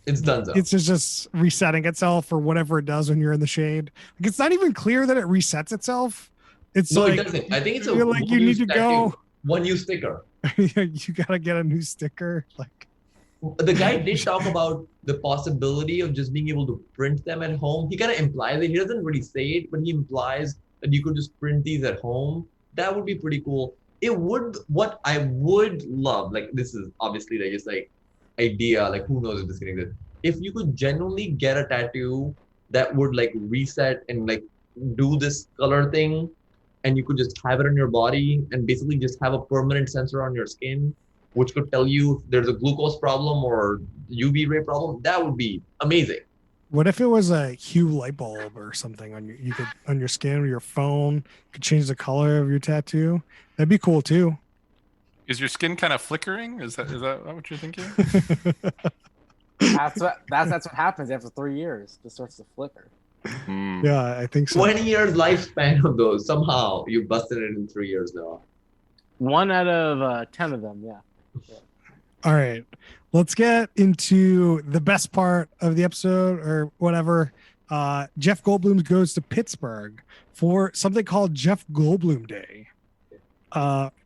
Speaker 4: it's done. So.
Speaker 1: It's just resetting itself or whatever it does when you're in the shade. Like, it's not even clear that it resets itself. It's
Speaker 4: no,
Speaker 1: like,
Speaker 4: it doesn't. I think it's
Speaker 1: you need to go.
Speaker 4: One new sticker.
Speaker 1: You gotta get a new sticker. Like,
Speaker 4: the guy did talk about the possibility of just being able to print them at home. He kind of implies it. He doesn't really say it, but he implies that you could just print these at home. That would be pretty cool. What I would love, like, this is obviously like just like idea, like who knows if this can exist. If you could genuinely get a tattoo that would like reset and like do this color thing, and you could just have it on your body and basically just have a permanent sensor on your skin, which could tell you if there's a glucose problem or UV ray problem, that would be amazing.
Speaker 1: What if it was a hue light bulb or something on your skin or your phone? You could change the color of your tattoo. That'd be cool too.
Speaker 3: Is your skin kind of flickering? Is that what you're thinking?
Speaker 5: That's what happens after 3 years. It just starts to flicker.
Speaker 1: Yeah, I think so.
Speaker 4: 20 years lifespan of those. Somehow you busted it in 3 years though.
Speaker 5: 1 out of 10 of them, yeah.
Speaker 1: All right. Let's get into the best part of the episode or whatever. Jeff Goldblum goes to Pittsburgh for something called Jeff Goldblum Day.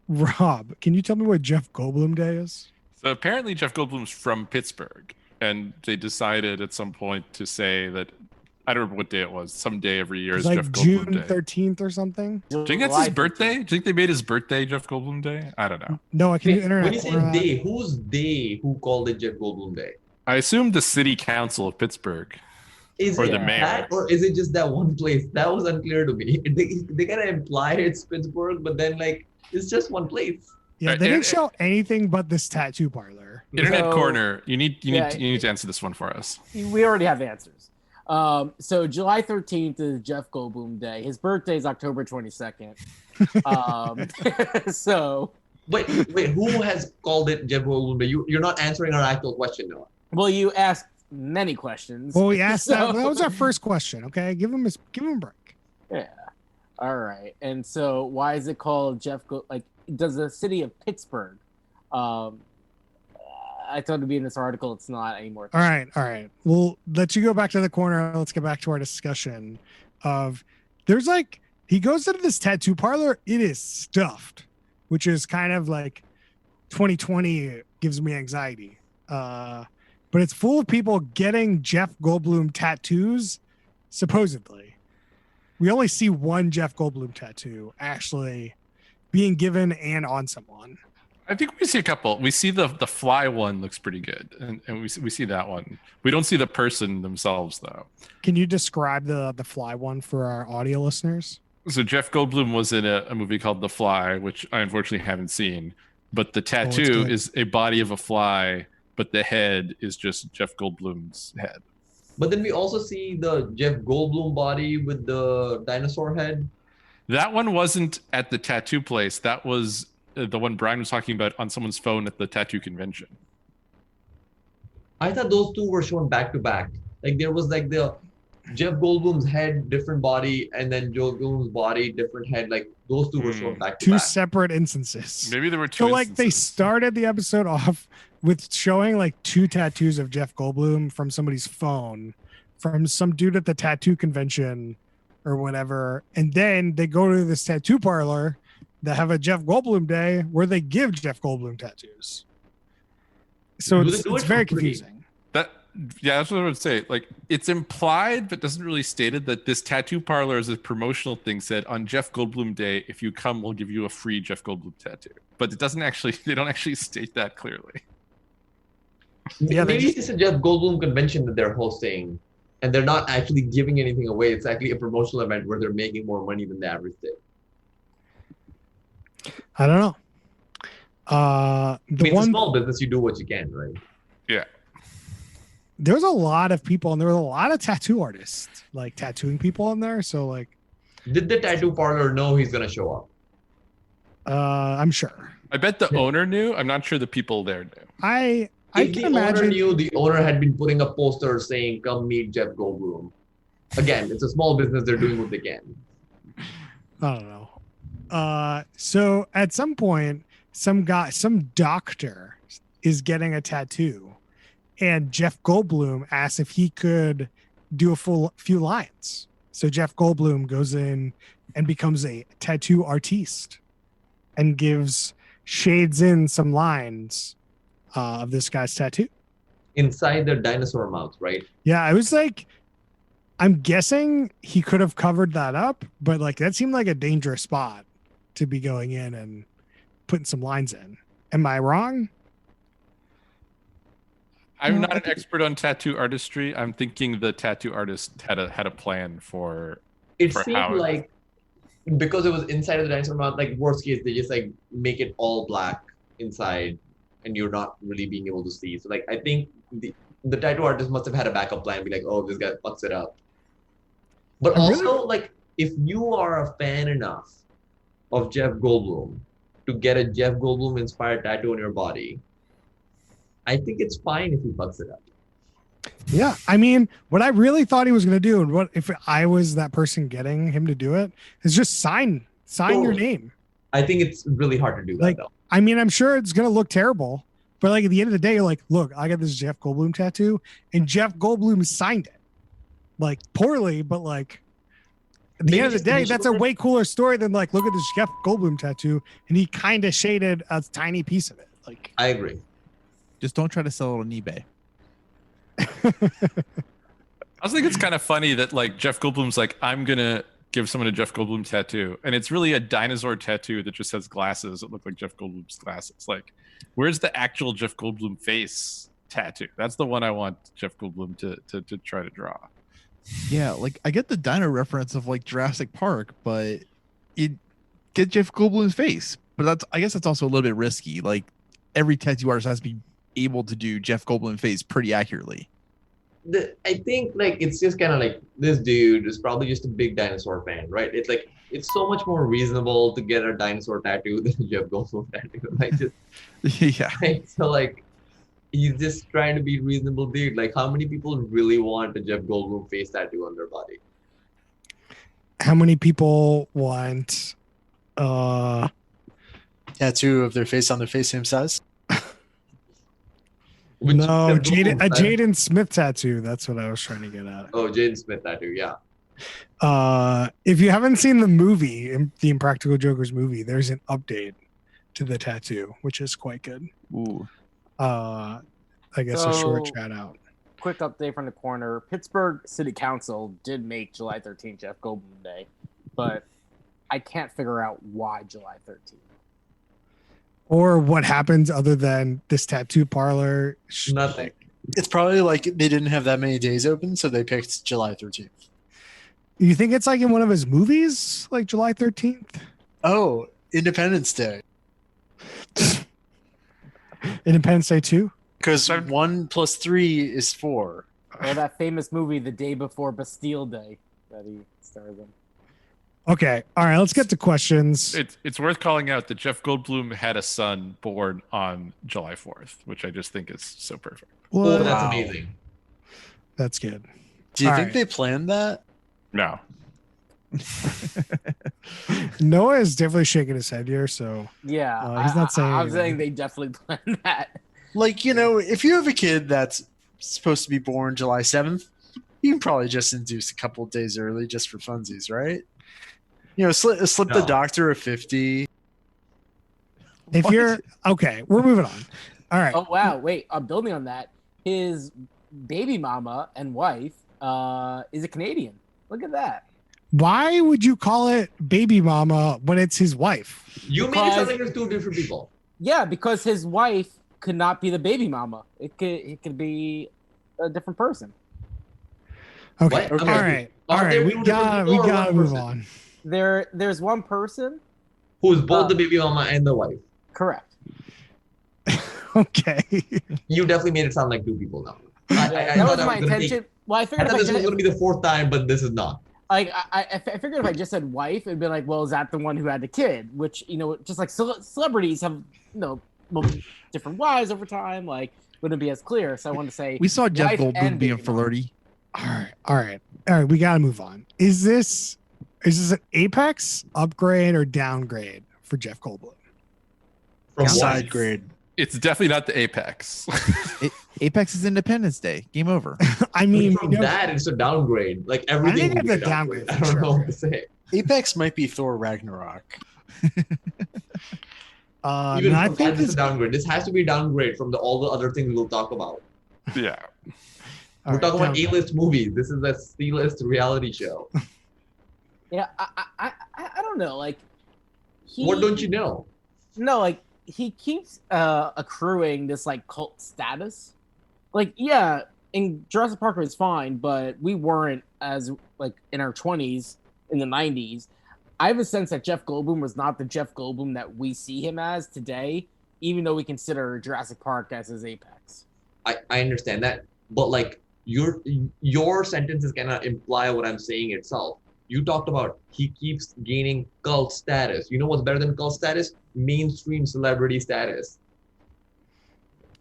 Speaker 1: Rob, can you tell me what Jeff Goldblum Day is?
Speaker 3: So apparently Jeff Goldblum's from Pittsburgh, and they decided at some point to say that I don't remember what day it was. Some day every year is
Speaker 1: It's like
Speaker 3: Jeff Goldblum
Speaker 1: June
Speaker 3: Day.
Speaker 1: 13th or something.
Speaker 3: Do you think that's his birthday? Do you think they made his birthday Jeff Goldblum Day? I don't know.
Speaker 1: No, I can do
Speaker 4: Wait,
Speaker 1: internet.
Speaker 4: when you say they, who's they who called it Jeff Goldblum Day?
Speaker 3: I assume the city council of Pittsburgh.
Speaker 4: Is
Speaker 3: Or
Speaker 4: it
Speaker 3: the mayor.
Speaker 4: that, or is it just that one place? That was unclear to me. They kind of imply it's Pittsburgh, but then like it's just one place.
Speaker 1: Yeah, they didn't show anything but this tattoo parlor.
Speaker 3: Internet
Speaker 5: So-
Speaker 3: corner. You need
Speaker 5: Yeah,
Speaker 3: to answer this one for us.
Speaker 5: We already have answers. So July 13th is Jeff Goldblum Day. His birthday is October 22nd. So
Speaker 4: Wait, who has called it Jeff Goldblum Day? You're not answering our actual question, Noah.
Speaker 5: well, you asked many questions.
Speaker 1: Well, we asked that.
Speaker 5: So-
Speaker 1: That was our first question. Okay, give him a break.
Speaker 5: Yeah. All right. And so why is it called like does the city of Pittsburgh I thought it'd be in this article. It's not anymore.
Speaker 1: All right. We'll let you go back to the corner. Let's get back to our discussion of there's like he goes into this tattoo parlor. It is stuffed, which is kind of like 2020 gives me anxiety. But it's full of people getting Jeff Goldblum tattoos, supposedly. We only see one Jeff Goldblum tattoo actually being given and on someone.
Speaker 3: I think we see a couple. We see the fly one looks pretty good, and we see that one. We don't see the person themselves though.
Speaker 1: Can you describe the fly one for our audio listeners?
Speaker 3: So Jeff Goldblum was in a movie called The Fly, which I unfortunately haven't seen. But the tattoo is a body of a fly, but the head is just Jeff Goldblum's head.
Speaker 4: But then we also see the Jeff Goldblum body with the dinosaur head.
Speaker 3: That one wasn't at the tattoo place. That was the one Brian was talking about on someone's phone at the tattoo convention.
Speaker 4: I thought those two were shown back to back. Like there was like the Jeff Goldblum's head, different body, and then Joe Goldblum's body, different head. Like those two were shown back to
Speaker 1: Two
Speaker 4: back.
Speaker 1: separate instances.
Speaker 3: Maybe there were two.
Speaker 1: So like they started the episode off with showing like two tattoos of Jeff Goldblum from somebody's phone, from some dude at the tattoo convention or whatever, and then they go to this tattoo parlor that have a Jeff Goldblum Day where they give Jeff Goldblum tattoos. So it's very confusing.
Speaker 3: Yeah, that's what I would say. Like it's implied, but doesn't really stated that this tattoo parlor is a promotional thing. Said on Jeff Goldblum Day, if you come, we'll give you a free Jeff Goldblum tattoo. But it doesn't actually. They don't actually state that clearly.
Speaker 4: Yeah, maybe it's a Jeff Goldblum convention that they're hosting, and they're not actually giving anything away. It's actually a promotional event where they're making more money than the average day.
Speaker 1: I don't know.
Speaker 4: It's a small business. You do what you can, right?
Speaker 3: Yeah.
Speaker 1: There's a lot of people, and there was a lot of tattoo artists like tattooing people in there. So like,
Speaker 4: did the tattoo parlor know he's gonna show up?
Speaker 1: I'm sure.
Speaker 3: I bet the owner knew. I'm not sure the people there knew.
Speaker 1: I
Speaker 4: If
Speaker 1: can
Speaker 4: the
Speaker 1: imagine.
Speaker 4: owner knew, the owner had been putting up posters saying, "Come meet Jeff Goldblum." Again, it's a small business. They're doing what they can.
Speaker 1: I don't know. So at some point, some doctor is getting a tattoo, and Jeff Goldblum asks if he could do a few lines. So Jeff Goldblum goes in and becomes a tattoo artiste and shades in some lines of this guy's tattoo.
Speaker 4: Inside their dinosaur mouth, right?
Speaker 1: Yeah, I was like, I'm guessing he could have covered that up, but like that seemed like a dangerous spot to be going in and putting some lines in. Am I wrong?
Speaker 3: I'm not an expert on tattoo artistry. I'm thinking the tattoo artist had a plan for.
Speaker 4: It
Speaker 3: for
Speaker 4: seemed
Speaker 3: how
Speaker 4: like because it was inside of the dinosaur mouth, like worst case, they just like make it all black inside, and you're not really being able to see. So like I think the tattoo artist must have had a backup plan, be like, oh, this guy fucks it up. But also, like, if you are a fan enough of Jeff Goldblum to get a Jeff Goldblum inspired tattoo on your body, I think it's fine if he fucks it up.
Speaker 1: Yeah. I mean, what I really thought he was going to do, and what if I was that person getting him to do it, is just sign your name.
Speaker 4: I think it's really hard to do that,
Speaker 1: Like,
Speaker 4: though.
Speaker 1: I mean, I'm sure it's going to look terrible, but like at the end of the day, you're like, look, I got this Jeff Goldblum tattoo, and Jeff Goldblum signed it. Like poorly, but like at the end of the day, that's a way cooler story than like, look at this Jeff Goldblum tattoo, and he kind of shaded a tiny piece of it. Like,
Speaker 4: I agree.
Speaker 2: Just don't try to sell it on eBay.
Speaker 3: I was thinking it's kind of funny that like Jeff Goldblum's like, I'm gonna give someone a Jeff Goldblum tattoo, and it's really a dinosaur tattoo that just has glasses that look like Jeff Goldblum's glasses. Like, where's the actual Jeff Goldblum face tattoo? That's the one I want Jeff Goldblum to try to draw.
Speaker 2: Yeah, like I get the dino reference of like Jurassic Park, but it get Jeff Goldblum's face. But I guess that's also a little bit risky. Like every tattoo artist has to be able to do Jeff Goldblum face pretty accurately.
Speaker 4: I think like it's just kind of like this dude is probably just a big dinosaur fan, right? It's like it's so much more reasonable to get a dinosaur tattoo than a Jeff Goldblum tattoo. Like just
Speaker 2: Yeah.
Speaker 4: right? So like he's just trying to be a reasonable dude. Like how many people really want a Jeff Goldblum face tattoo on their body?
Speaker 1: How many people want
Speaker 6: Tattoo of their face on their face, same size.
Speaker 1: no, Jaden Smith tattoo. That's what I was trying to get at.
Speaker 4: Oh, Jaden Smith tattoo, yeah.
Speaker 1: If you haven't seen the movie, the Impractical Jokers movie, there's an update to the tattoo, which is quite good.
Speaker 2: Ooh.
Speaker 1: I guess a short shout out.
Speaker 5: Quick update from the corner. Pittsburgh City Council did make July 13th Jeff Goldblum Day, but I can't figure out why July 13th.
Speaker 1: Or what happens other than this tattoo parlor.
Speaker 4: Nothing.
Speaker 6: It's probably like they didn't have that many days open, so they picked July 13th.
Speaker 1: You think it's like in one of his movies, like July 13th?
Speaker 6: Oh, Independence Day.
Speaker 1: Independence Day 2?
Speaker 6: Because 1 + 3 is 4.
Speaker 5: Or that famous movie, The Day Before Bastille Day, that he stars in.
Speaker 1: Okay. All right. Let's get to questions.
Speaker 3: It's worth calling out that Jeff Goldblum had a son born on July 4th, which I just think is so perfect.
Speaker 4: Oh, that's amazing.
Speaker 1: That's good.
Speaker 6: Do you
Speaker 1: All
Speaker 6: think
Speaker 1: right.
Speaker 6: they planned that?
Speaker 3: No.
Speaker 1: Noah is definitely shaking his head here. So
Speaker 5: Yeah,
Speaker 1: he's not saying
Speaker 5: I'm
Speaker 1: anything.
Speaker 5: saying they definitely planned that.
Speaker 6: Like, you know, if you have a kid that's supposed to be born July 7th, you can probably just induce a couple of days early just for funsies, right? You know, slip the
Speaker 4: No.
Speaker 6: doctor a 50.
Speaker 1: If you're okay, we're moving on. All right.
Speaker 5: Oh wow! Wait, I'm building on that. His baby mama and wife is a Canadian. Look at that.
Speaker 1: Why would you call it baby mama when it's his wife?
Speaker 4: You made it sound like there's two different people.
Speaker 5: Yeah, because his wife could not be the baby mama. It could be a different person.
Speaker 1: Okay.
Speaker 4: What?
Speaker 1: All right. All
Speaker 4: Are they
Speaker 1: right. We
Speaker 4: two different
Speaker 1: gotta
Speaker 4: people or one
Speaker 1: move
Speaker 4: person?
Speaker 1: on.
Speaker 5: There's one person.
Speaker 4: Who's both the baby mama and the wife.
Speaker 5: Correct.
Speaker 1: Okay.
Speaker 4: You definitely made it sound like two people now.
Speaker 5: That
Speaker 4: thought
Speaker 5: was my
Speaker 4: gonna be-
Speaker 5: intention. Well, I
Speaker 4: I
Speaker 5: figured
Speaker 4: thought
Speaker 5: if
Speaker 4: this was going to be the fourth time, but this is not.
Speaker 5: I figured if I just said wife, it'd be like, well, is that the one who had the kid? Which, you know, just like celebrities have, you know, different wives over time. Like, wouldn't be as clear. So I wanted to say
Speaker 2: We saw Jeff
Speaker 5: wife
Speaker 2: Goldblum
Speaker 5: and
Speaker 2: being
Speaker 5: baby mama.
Speaker 2: flirty.
Speaker 1: All right. We gotta move on. Is this an apex, upgrade, or downgrade for Jeff Goldblum?
Speaker 4: From
Speaker 6: Side
Speaker 4: what?
Speaker 6: grade.
Speaker 3: It's definitely not the apex.
Speaker 2: Apex is Independence Day. Game over.
Speaker 1: I mean,
Speaker 4: From that, it's a downgrade. Like everything.
Speaker 1: think
Speaker 4: would
Speaker 1: it's
Speaker 4: be
Speaker 1: a downgrade for
Speaker 4: I don't
Speaker 1: sure.
Speaker 4: know what to say.
Speaker 6: Apex might be Thor Ragnarok.
Speaker 4: Even
Speaker 1: I
Speaker 4: from
Speaker 1: think
Speaker 4: that, it's
Speaker 1: this.
Speaker 4: a downgrade. This has to be a downgrade from all the other things we'll talk about.
Speaker 3: Yeah.
Speaker 1: All
Speaker 4: We're
Speaker 1: right,
Speaker 4: talking about
Speaker 1: down-
Speaker 4: A-list movies. This is a C-list reality show.
Speaker 5: Yeah, I don't know. Like,
Speaker 4: What don't you know?
Speaker 5: No, like he keeps accruing this like cult status. Like, yeah, in Jurassic Park was fine, but we weren't as like in our 20s in the 90s. I have a sense that Jeff Goldblum was not the Jeff Goldblum that we see him as today, even though we consider Jurassic Park as his apex.
Speaker 4: I understand that, but like your sentences cannot imply what I'm saying itself. You talked about he keeps gaining cult status. You know what's better than cult status? Mainstream celebrity status.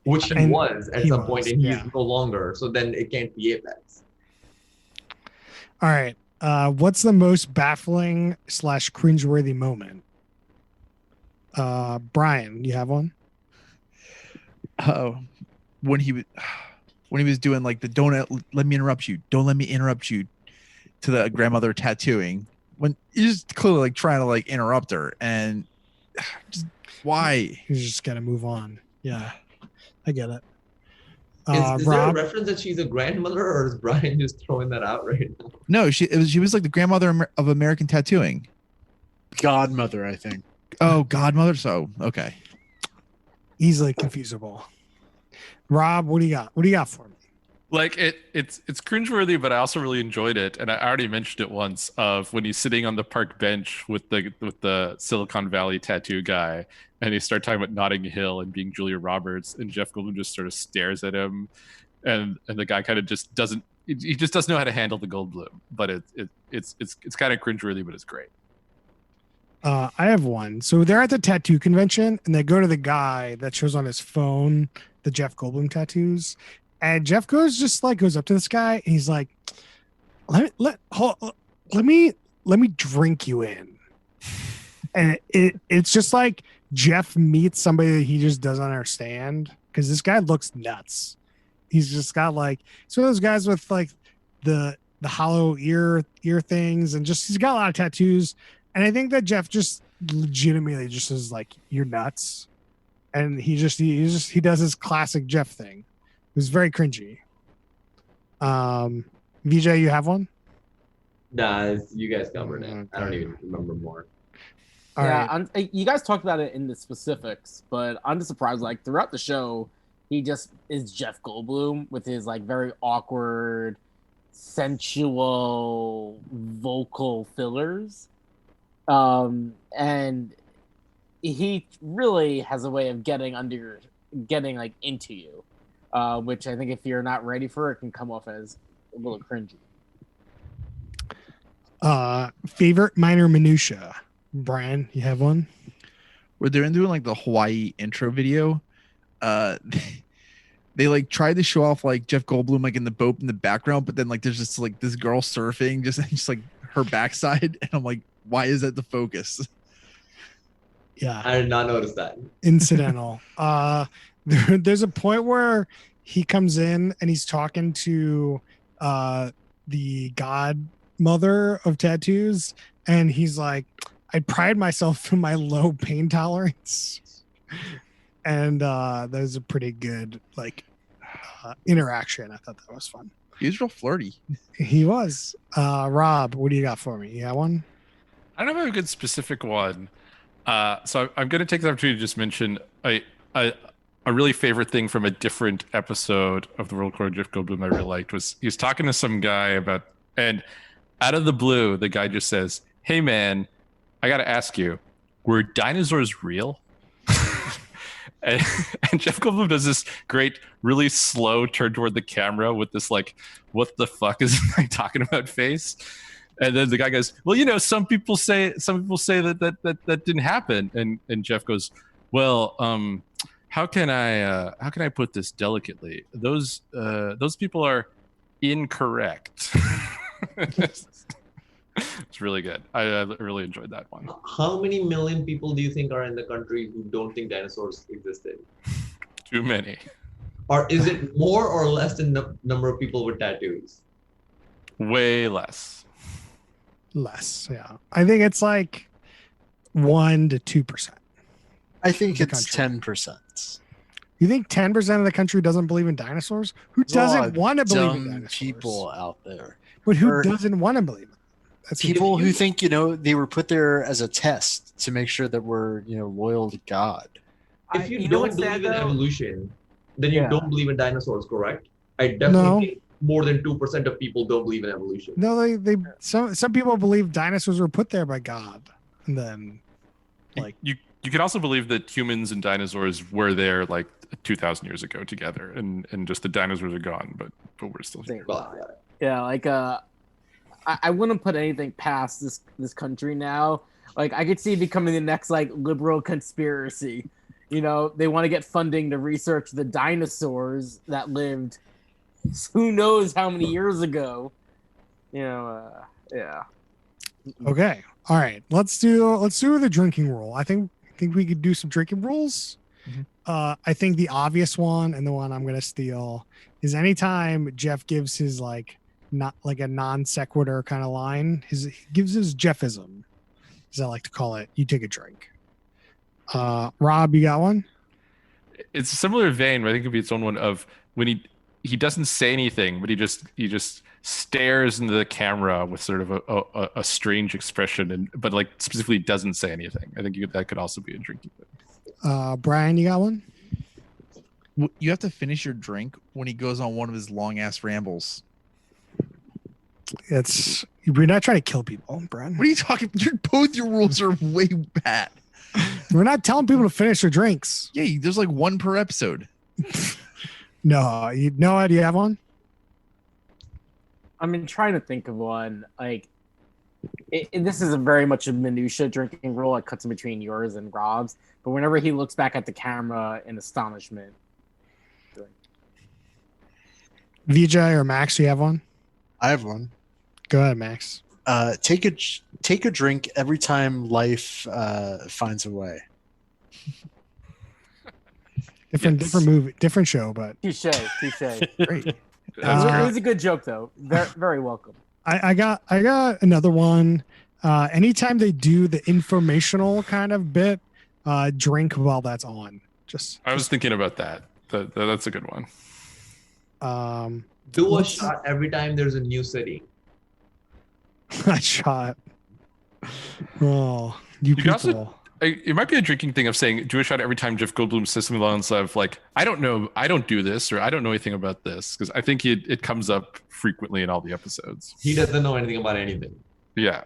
Speaker 4: Which he
Speaker 1: And
Speaker 4: was at
Speaker 1: he
Speaker 4: some
Speaker 1: was,
Speaker 4: point, and he
Speaker 1: yeah.
Speaker 4: is no longer. So then it can't be Apex.
Speaker 1: All right. What's the most baffling / cringeworthy moment? Brian, you have one?
Speaker 2: Oh, when he was doing like the don't let me interrupt you, don't let me interrupt you to the grandmother tattooing, when he's just clearly like trying to like interrupt her, and just why?
Speaker 1: You just got to move on. Yeah, I get it.
Speaker 4: Is there a
Speaker 1: Rob,
Speaker 4: reference that she's a grandmother, or is Brian just throwing that out right now?
Speaker 2: No, she was like the grandmother of American tattooing.
Speaker 6: Godmother, I think.
Speaker 2: Oh, godmother. So okay.
Speaker 1: easily confusable. Rob, what do you got? What do you got for me?
Speaker 3: Like it's cringeworthy, but I also really enjoyed it, and I already mentioned it once. Of when he's sitting on the park bench with the Silicon Valley tattoo guy, and he start talking about Notting Hill and being Julia Roberts, and Jeff Goldblum just sort of stares at him, and the guy kind of just doesn't. He just doesn't know how to handle the Goldblum, but it's kind of cringeworthy, but it's great.
Speaker 1: I have one. So they're at the tattoo convention, and they go to the guy that shows on his phone the Jeff Goldblum tattoos, and Jeff goes up to this guy, and he's like, "Let me drink you in," and it's just like Jeff meets somebody that he just doesn't understand because this guy looks nuts. He's just got like it's one of those guys with like the hollow ear things, and just he's got a lot of tattoos. And I think that Jeff just legitimately just is like, "You're nuts," and he does his classic Jeff thing. It was very cringy. VJ, you have one?
Speaker 4: Nah, you guys covered it.
Speaker 1: Okay.
Speaker 4: I don't even remember more.
Speaker 1: All right.
Speaker 5: You guys talked about it in the specifics, but I'm just surprised. Like throughout the show, he just is Jeff Goldblum with his like very awkward, sensual vocal fillers, and he really has a way of getting like into you, which I think if you're not ready for it, can come off as a little cringy.
Speaker 1: Favorite minor minutia. Brian, you have one?
Speaker 2: Where they're doing like the Hawaii intro video, they like tried to show off like Jeff Goldblum like in the boat in the background, but then like there's just like this girl surfing, just like her backside, and I'm like, why is that the focus?
Speaker 1: Yeah,
Speaker 4: I did not notice that.
Speaker 1: incidental. There's a point where he comes in and he's talking to the godmother of tattoos, and he's like, "I pride myself in my low pain tolerance," and that was a pretty good like interaction. I thought that was fun.
Speaker 2: He was real flirty.
Speaker 1: He was. Rob, what do you got for me? You got one?
Speaker 3: I don't have a good specific one. So I'm going to take the opportunity to just mention a really favorite thing from a different episode of the World According to Jeff Goldblum I really liked was he was talking to some guy about, and out of the blue, the guy just says, "Hey man, I got to ask you, were dinosaurs real?" and Jeff Goldblum does this great, really slow turn toward the camera with this like, "What the fuck is I talking about?" face. And then the guy goes, "Well, you know, some people say that didn't happen." And Jeff goes, "Well, how can I put this delicately? Those people are incorrect." It's really good. I really enjoyed that one.
Speaker 4: How many million people do you think are in the country who don't think dinosaurs existed?
Speaker 3: Too many.
Speaker 4: Or is it more or less than the number of people with tattoos?
Speaker 3: Way less.
Speaker 1: Less, yeah. I think it's like 1 to 2%.
Speaker 6: I think
Speaker 1: The
Speaker 6: it's
Speaker 1: country.
Speaker 6: 10%.
Speaker 1: You think 10% of the country doesn't believe in dinosaurs? Who
Speaker 6: There's a lot
Speaker 1: doesn't
Speaker 6: of
Speaker 1: want to believe in
Speaker 6: dumb
Speaker 1: dinosaurs?
Speaker 6: people out there.
Speaker 1: But who
Speaker 6: Or-
Speaker 1: doesn't want to believe it? That's
Speaker 6: People who think, they were put there as a test to make sure that we're, loyal to God.
Speaker 4: If you,
Speaker 5: know
Speaker 4: don't
Speaker 5: what's
Speaker 4: believe
Speaker 5: sad,
Speaker 4: in
Speaker 5: though?
Speaker 4: evolution, then you
Speaker 5: Yeah.
Speaker 4: don't believe in dinosaurs, correct? I definitely think more than 2% of people don't believe in evolution.
Speaker 1: No, they some people believe dinosaurs were put there by God, and then like
Speaker 3: You could also believe that humans and dinosaurs were there like 2,000 years ago together, and just the dinosaurs are gone, but we're still here.
Speaker 4: Well,
Speaker 5: Yeah, like I wouldn't put anything past this country now. Like I could see it becoming the next like liberal conspiracy. They want to get funding to research the dinosaurs that lived who knows how many years ago. Yeah.
Speaker 1: okay, all right. Let's do the drinking rule. I think we could do some drinking rules.
Speaker 2: Mhm.
Speaker 1: I think the obvious one and the one I'm gonna steal is anytime Jeff gives his like not like a non sequitur kind of line, he gives his Jeffism, as I like to call it. You take a drink. Rob, you got one?
Speaker 3: It's a similar vein, but I think it could be its own one of when he doesn't say anything, but he just stares into the camera with sort of a strange expression, but like specifically doesn't say anything. I think that could also be a drinking thing.
Speaker 1: Brian, you got one?
Speaker 2: You have to finish your drink when he goes on one of his long ass rambles.
Speaker 1: We're not trying to kill people, Brian.
Speaker 2: What are you talking? Both your rules are way bad.
Speaker 1: We're not telling people to finish their drinks.
Speaker 2: Yeah, there's like one per episode.
Speaker 1: No, Noah, do you have one?
Speaker 5: I'm trying to think of one. Like, this is very much a minutia drinking rule. It cuts in between yours and Rob's. But whenever he looks back at the camera in astonishment.
Speaker 1: Vijay or Max, do you have one?
Speaker 6: I have one.
Speaker 1: Go ahead, Max.
Speaker 6: Take a drink every time life finds a way.
Speaker 1: Different movie, different show, but
Speaker 5: Touche.
Speaker 2: Great.
Speaker 5: It was a good joke, though. Very welcome.
Speaker 1: I got another one. Anytime they do the informational kind of bit, drink while that's on.
Speaker 3: I was thinking about that. That's a good one.
Speaker 4: Do a shot every time there's a new city.
Speaker 1: A shot. Oh, you people.
Speaker 3: Also, it might be a drinking thing of saying do a shot every time Jeff Goldblum says something along the lines of like, I don't know, I don't do this, or I don't know anything about this, because I think it comes up frequently in all the episodes.
Speaker 4: He doesn't know anything about anything.
Speaker 3: Yeah.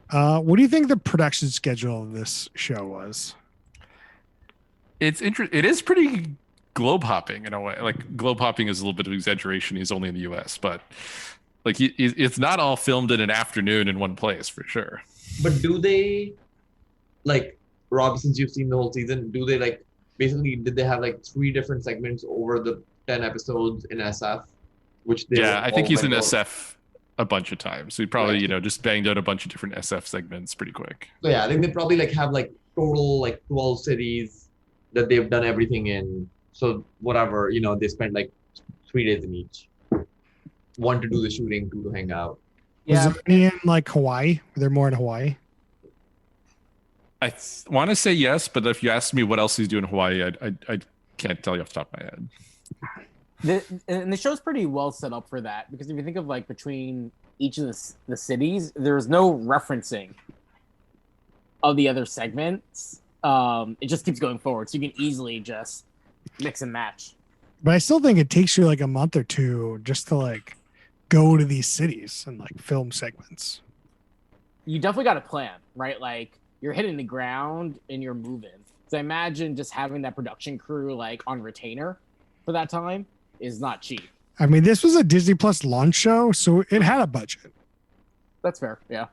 Speaker 1: What do you think the production schedule of this show was?
Speaker 3: It is pretty globe hopping in a way. Like, globe hopping is a little bit of exaggeration. He's only in the US, but like it's not all filmed in an afternoon in one place for sure.
Speaker 4: But do they, like, Rob, since you've seen the whole season, do they like basically did they have like 3 different segments over the 10 episodes in SF? Which they
Speaker 3: I think he's in SF a bunch of times. So he probably just banged out a bunch of different SF segments pretty quick.
Speaker 4: So yeah, I think they probably like have like total like 12 cities that they've done everything in. So whatever, they spent like 3 days in each. 1 to do the shooting, 2 to hang out.
Speaker 1: Yeah. Was there any in like Hawaii? Were there more in Hawaii?
Speaker 3: I want to say yes, but if you ask me what else he's doing in Hawaii, I can't tell you off the top of my head.
Speaker 5: And the show's pretty well set up for that, because if you think of like between each of the cities, there's no referencing of the other segments. It just keeps going forward, so you can easily just mix and match.
Speaker 1: But I still think it takes you like a month or 2 just to like go to these cities and like film segments.
Speaker 5: You definitely got a plan, right? Like, you're hitting the ground and you're moving. So I imagine just having that production crew like on retainer for that time is not cheap.
Speaker 1: I mean, this was a Disney Plus launch show, so it had a budget.
Speaker 5: That's fair. Yeah.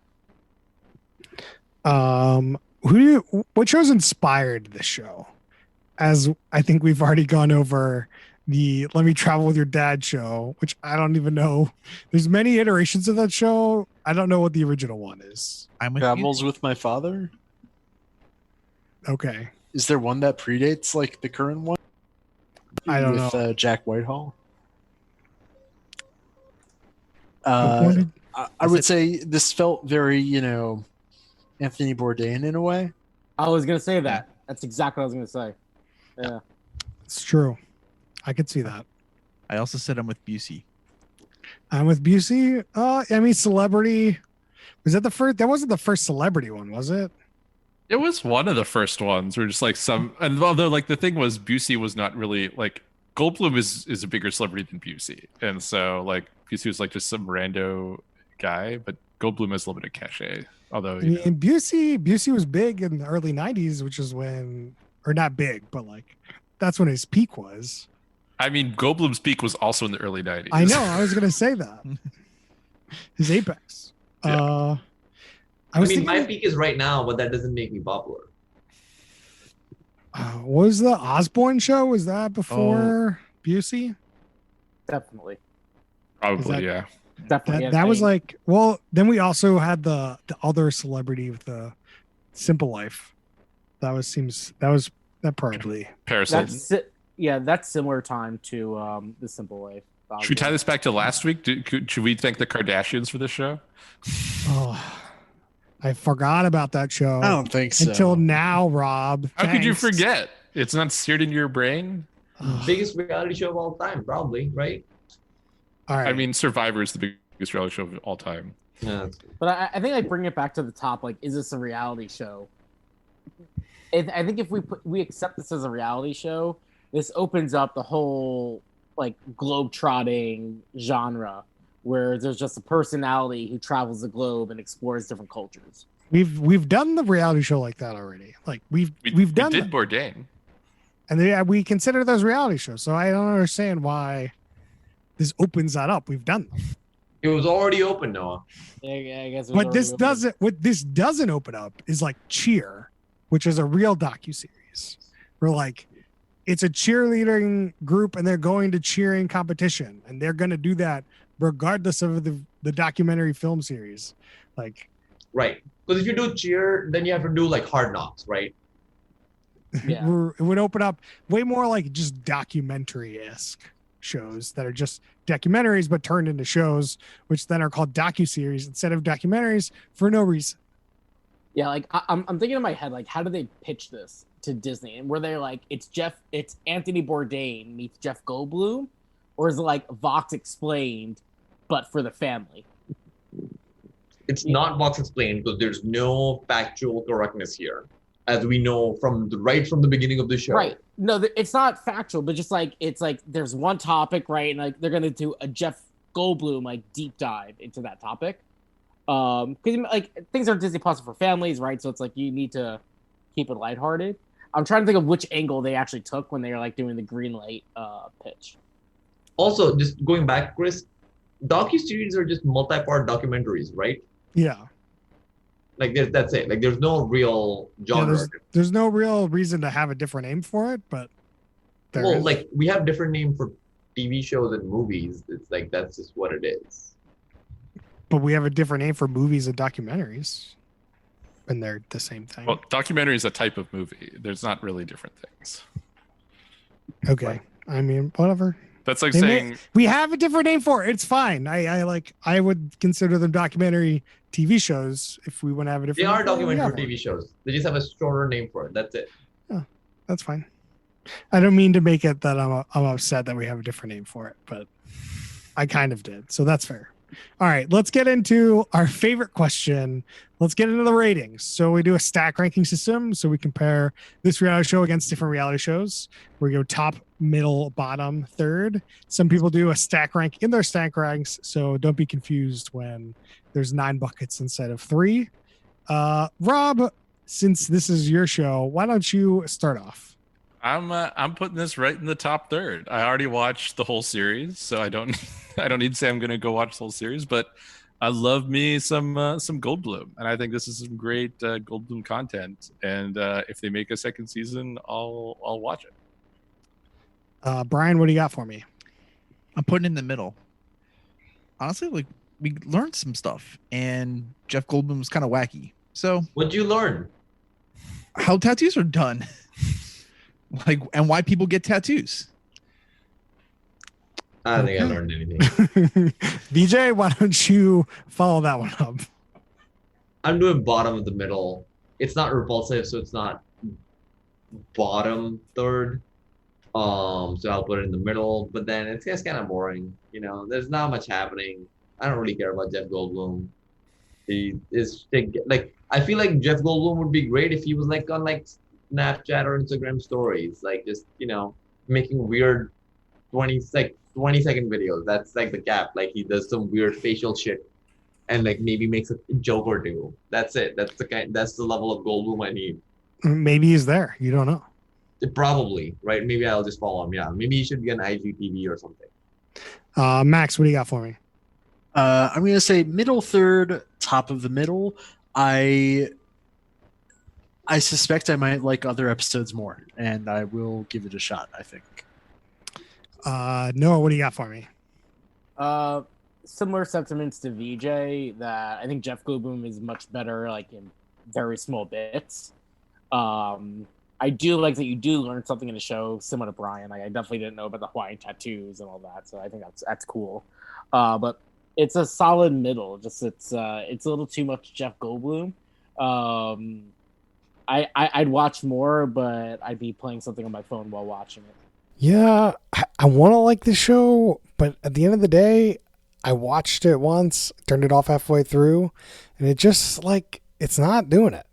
Speaker 1: What shows inspired this show? As I think we've already gone over the Let Me Travel with Your Dad show, which I don't even know. There's many iterations of that show. I don't know what the original one is.
Speaker 6: Travels with My Father.
Speaker 1: Okay.
Speaker 6: Is there one that predates like the current one?
Speaker 1: I don't know.
Speaker 6: With Jack Whitehall. I would say this felt very, Anthony Bourdain in a way.
Speaker 5: I was gonna say that. That's exactly what I was gonna say. Yeah,
Speaker 1: it's true. I could see that.
Speaker 2: I also said I'm with Busey.
Speaker 1: I'm with Busey. I mean, Celebrity. Was that the first? That wasn't the first Celebrity one, was it?
Speaker 3: It was one of the first ones where just like and although like the thing was Busey was not really like Goldblum is a bigger celebrity than Busey. And so like Busey was like just some rando guy, but Goldblum has a little bit of cachet. Although
Speaker 1: Busey was big in the early 90s, which is when, or not big, but like that's when his peak was.
Speaker 3: I mean, Goldblum's peak was also in the early 90s.
Speaker 1: I know, I was gonna say that. His apex.
Speaker 3: Yeah.
Speaker 4: I mean, my peak is right now, but that doesn't make me popular.
Speaker 1: Was the Osborne show? Was that before Busey?
Speaker 5: Definitely.
Speaker 3: Probably, yeah.
Speaker 5: Definitely.
Speaker 1: That was like, well, then we also had the other celebrity with the Simple Life. That probably
Speaker 3: Paris.
Speaker 5: That's similar time to the Simple Life.
Speaker 3: Should we tie this back to last week? Should we thank the Kardashians for this show?
Speaker 1: Oh, I forgot about that show.
Speaker 6: I don't think so.
Speaker 1: Until now, Rob.
Speaker 3: How could you forget? It's not seared in your brain.
Speaker 4: Biggest reality show of all time, probably, right?
Speaker 1: All right.
Speaker 3: I mean, Survivor is the biggest reality show of all time.
Speaker 4: Yeah.
Speaker 5: But I think I bring it back to the top. Like, is this a reality show? I think if we accept this as a reality show, this opens up the whole like globe-trotting genre where there's just a personality who travels the globe and explores different cultures.
Speaker 1: We've done the reality show like that already. Like we've done
Speaker 3: did Bourdain,
Speaker 1: and we consider those reality shows. So I don't understand why this opens that up. We've done them.
Speaker 4: It was already open, Noah.
Speaker 5: Yeah, I guess.
Speaker 1: What this doesn't open up is like Cheer, which is a real docuseries. Where like it's a cheerleading group and they're going to cheering competition and they're going to do that regardless of the documentary film series. Like,
Speaker 4: right. Because if you do Cheer, then you have to do like Hard Knocks, right?
Speaker 5: Yeah.
Speaker 1: It would open up way more like just documentary-esque shows that are just documentaries but turned into shows, which then are called docuseries instead of documentaries for no reason.
Speaker 5: Yeah, like I'm thinking in my head, like, how do they pitch this to Disney? And were they like, it's Anthony Bourdain meets Jeff Goldblum, or is it like Vox Explained, but for the family?
Speaker 4: It's not Vox Explained because there's no factual correctness here, as we know from the beginning of the show.
Speaker 5: Right. No, it's not factual, but just like it's like there's one topic, right, and like they're gonna do a Jeff Goldblum like deep dive into that topic. Because like things are Disney Plus for families, right? So it's like you need to keep it lighthearted. I'm trying to think of which angle they actually took when they were like doing the green light pitch.
Speaker 4: Also, just going back, Chris, docuseries are just multi-part documentaries, right?
Speaker 1: Yeah.
Speaker 4: Like that's it. Like there's no real genre.
Speaker 1: Yeah, there's no real reason to have a different name for it, but
Speaker 4: like we have different name for TV shows and movies. It's like that's just what it is.
Speaker 1: But we have a different name for movies and documentaries, and they're the same thing.
Speaker 3: Well, documentary is a type of movie. There's not really different things.
Speaker 1: Okay, I mean, whatever.
Speaker 3: That's like saying
Speaker 1: we have a different name for it. It's fine. I would consider them documentary TV shows if we want to have a different.
Speaker 4: They are documentary TV shows. They just have a shorter name for it. That's it.
Speaker 1: Yeah, that's fine. I don't mean to make it that I'm upset that we have a different name for it, but I kind of did. So that's fair. All right, let's get into our favorite question. Let's get into the ratings. So we do a stack ranking system. So we compare this reality show against different reality shows. We go top, middle, bottom, third. Some people do a stack rank in their stack ranks. So don't be confused when there's 9 buckets instead of 3. Rob, since this is your show, why don't you start off?
Speaker 3: I'm putting this right in the top third. I already watched the whole series, so I don't need to say I'm going to go watch the whole series, but I love me some Goldblum, and I think this is some great Goldblum content. And if they make a second season, I'll watch it.
Speaker 1: Brian, what do you got for me?
Speaker 2: I'm putting in the middle. Honestly, like we learned some stuff, and Jeff Goldblum was kind of wacky. So
Speaker 4: what'd you learn?
Speaker 2: How tattoos are done. Like, and why people get tattoos.
Speaker 4: I don't think I learned anything.
Speaker 1: VJ, why don't you follow that one up?
Speaker 4: I'm doing bottom of the middle. It's not repulsive, so it's not bottom third. So I'll put it in the middle, but then it's just kind of boring. You know, there's not much happening. I don't really care about Jeff Goldblum. He is like, I feel like Jeff Goldblum would be great if he was like on like Snapchat or Instagram stories, like just, you know, making weird 20-second videos. That's like the gap. Like he does some weird facial shit and like maybe makes a joke or two. That's it. That's the level of Goldblum I need.
Speaker 1: Maybe he's there. You don't know.
Speaker 4: Probably, right? Maybe I'll just follow him. Yeah. Maybe he should be on IGTV or something.
Speaker 1: Max, what do you got for me?
Speaker 6: I'm going to say middle third, top of the middle. I suspect I might like other episodes more, and I will give it a shot, I think.
Speaker 1: Noah, what do you got for me?
Speaker 5: Similar sentiments to VJ, that I think Jeff Goldblum is much better, like in very small bits. I do like that you do learn something in the show, similar to Brian. Like I definitely didn't know about the Hawaiian tattoos and all that, so I think that's cool. But it's a solid middle. Just it's a little too much Jeff Goldblum. I'd watch more, but I'd be playing something on my phone while watching it.
Speaker 1: Yeah, I want to like the show, but at the end of the day, I watched it once, turned it off halfway through, and it just like it's not doing it.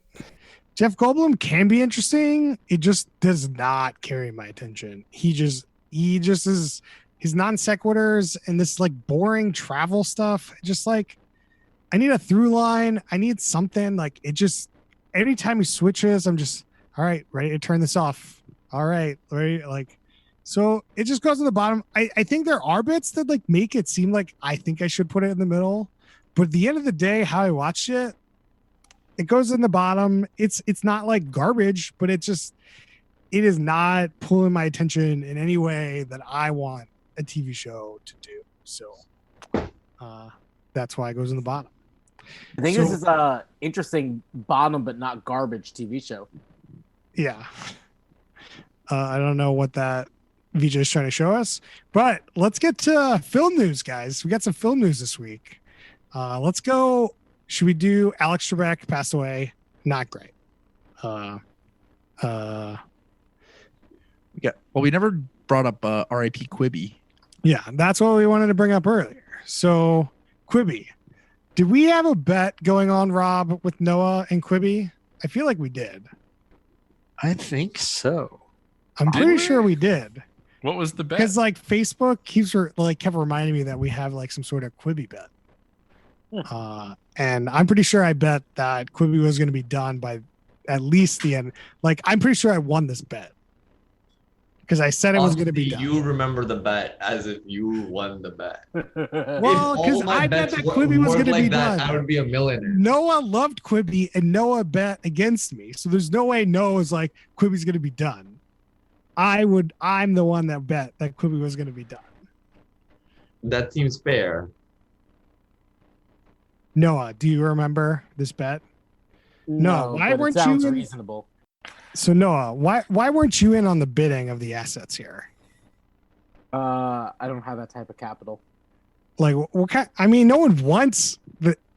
Speaker 1: Jeff Goldblum can be interesting. It just does not carry my attention. He just is his non sequiturs and this like boring travel stuff. Just like I need a through line. I need something like it. Just every time he switches, I'm just all right, ready to turn this off. All right, ready like. So it just goes to the bottom. I think there are bits that like make it seem like I think I should put it in the middle, but at the end of the day, how I watched it, it goes in the bottom. It's not like garbage, but it is not pulling my attention in any way that I want a TV show to do. So that's why it goes in the bottom.
Speaker 5: I think this is a interesting bottom but not garbage TV show.
Speaker 1: Yeah. I don't know what that VJ is trying to show us, but let's get to film news, guys. We got some film news this week. Let's go. Should we do Alex Trebek passed away? Not great.
Speaker 2: We never brought up R.I.P. Quibi.
Speaker 1: Yeah, that's what we wanted to bring up earlier. So Quibi, did we have a bet going on, Rob, with Noah and Quibi? I feel like we did.
Speaker 6: I think so.
Speaker 1: I'm pretty sure we did.
Speaker 3: What was the bet?
Speaker 1: Because like Facebook kept reminding me that we have like some sort of Quibi bet. And I'm pretty sure I bet that Quibi was going to be done by at least the end. Like, I'm pretty sure I won this bet because I said it was going to be done.
Speaker 4: You remember the bet as if you won the bet.
Speaker 1: Well, because I bet that Quibi was going to be done.
Speaker 4: I would be a millionaire.
Speaker 1: Noah loved Quibi and Noah bet against me. So there's no way Noah was like, Quibi's going to be done. I'm the one that bet that Quibi was going to be done.
Speaker 4: That seems fair.
Speaker 1: Noah, do you remember this bet? No, why weren't you in?
Speaker 5: Reasonable.
Speaker 1: So Noah, why weren't you in on the bidding of the assets here?
Speaker 5: I don't have that type of capital.
Speaker 1: Like, what kind? I mean, no one wants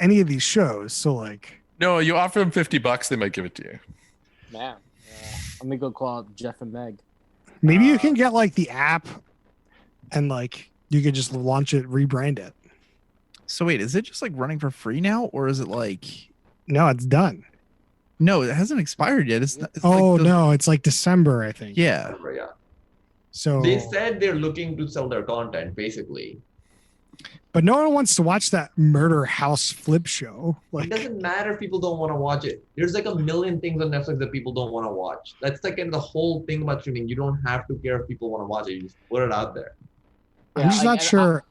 Speaker 1: any of these shows. So like,
Speaker 3: No, you offer them $50, they might give it to you.
Speaker 5: Man, I'm gonna go call out Jeff and Meg.
Speaker 1: maybe you can get like the app, and like you could just launch it, rebrand it.
Speaker 2: So wait, is it just like running for free now, or is it like?
Speaker 1: No, it's done.
Speaker 2: No, it hasn't expired yet. It's
Speaker 1: no, it's like December, I think.
Speaker 2: Yeah.
Speaker 4: Yeah.
Speaker 1: So
Speaker 4: They said they're looking to sell their content, basically.
Speaker 1: but no one wants to watch that murder house flip show.
Speaker 4: It
Speaker 1: Like,
Speaker 4: doesn't matter if people don't want to watch it. There's like a million things on Netflix that people don't want to watch. That's like in the whole thing about streaming. You don't have to care if people want to watch it. You just put it out there.
Speaker 1: I'm just not sure.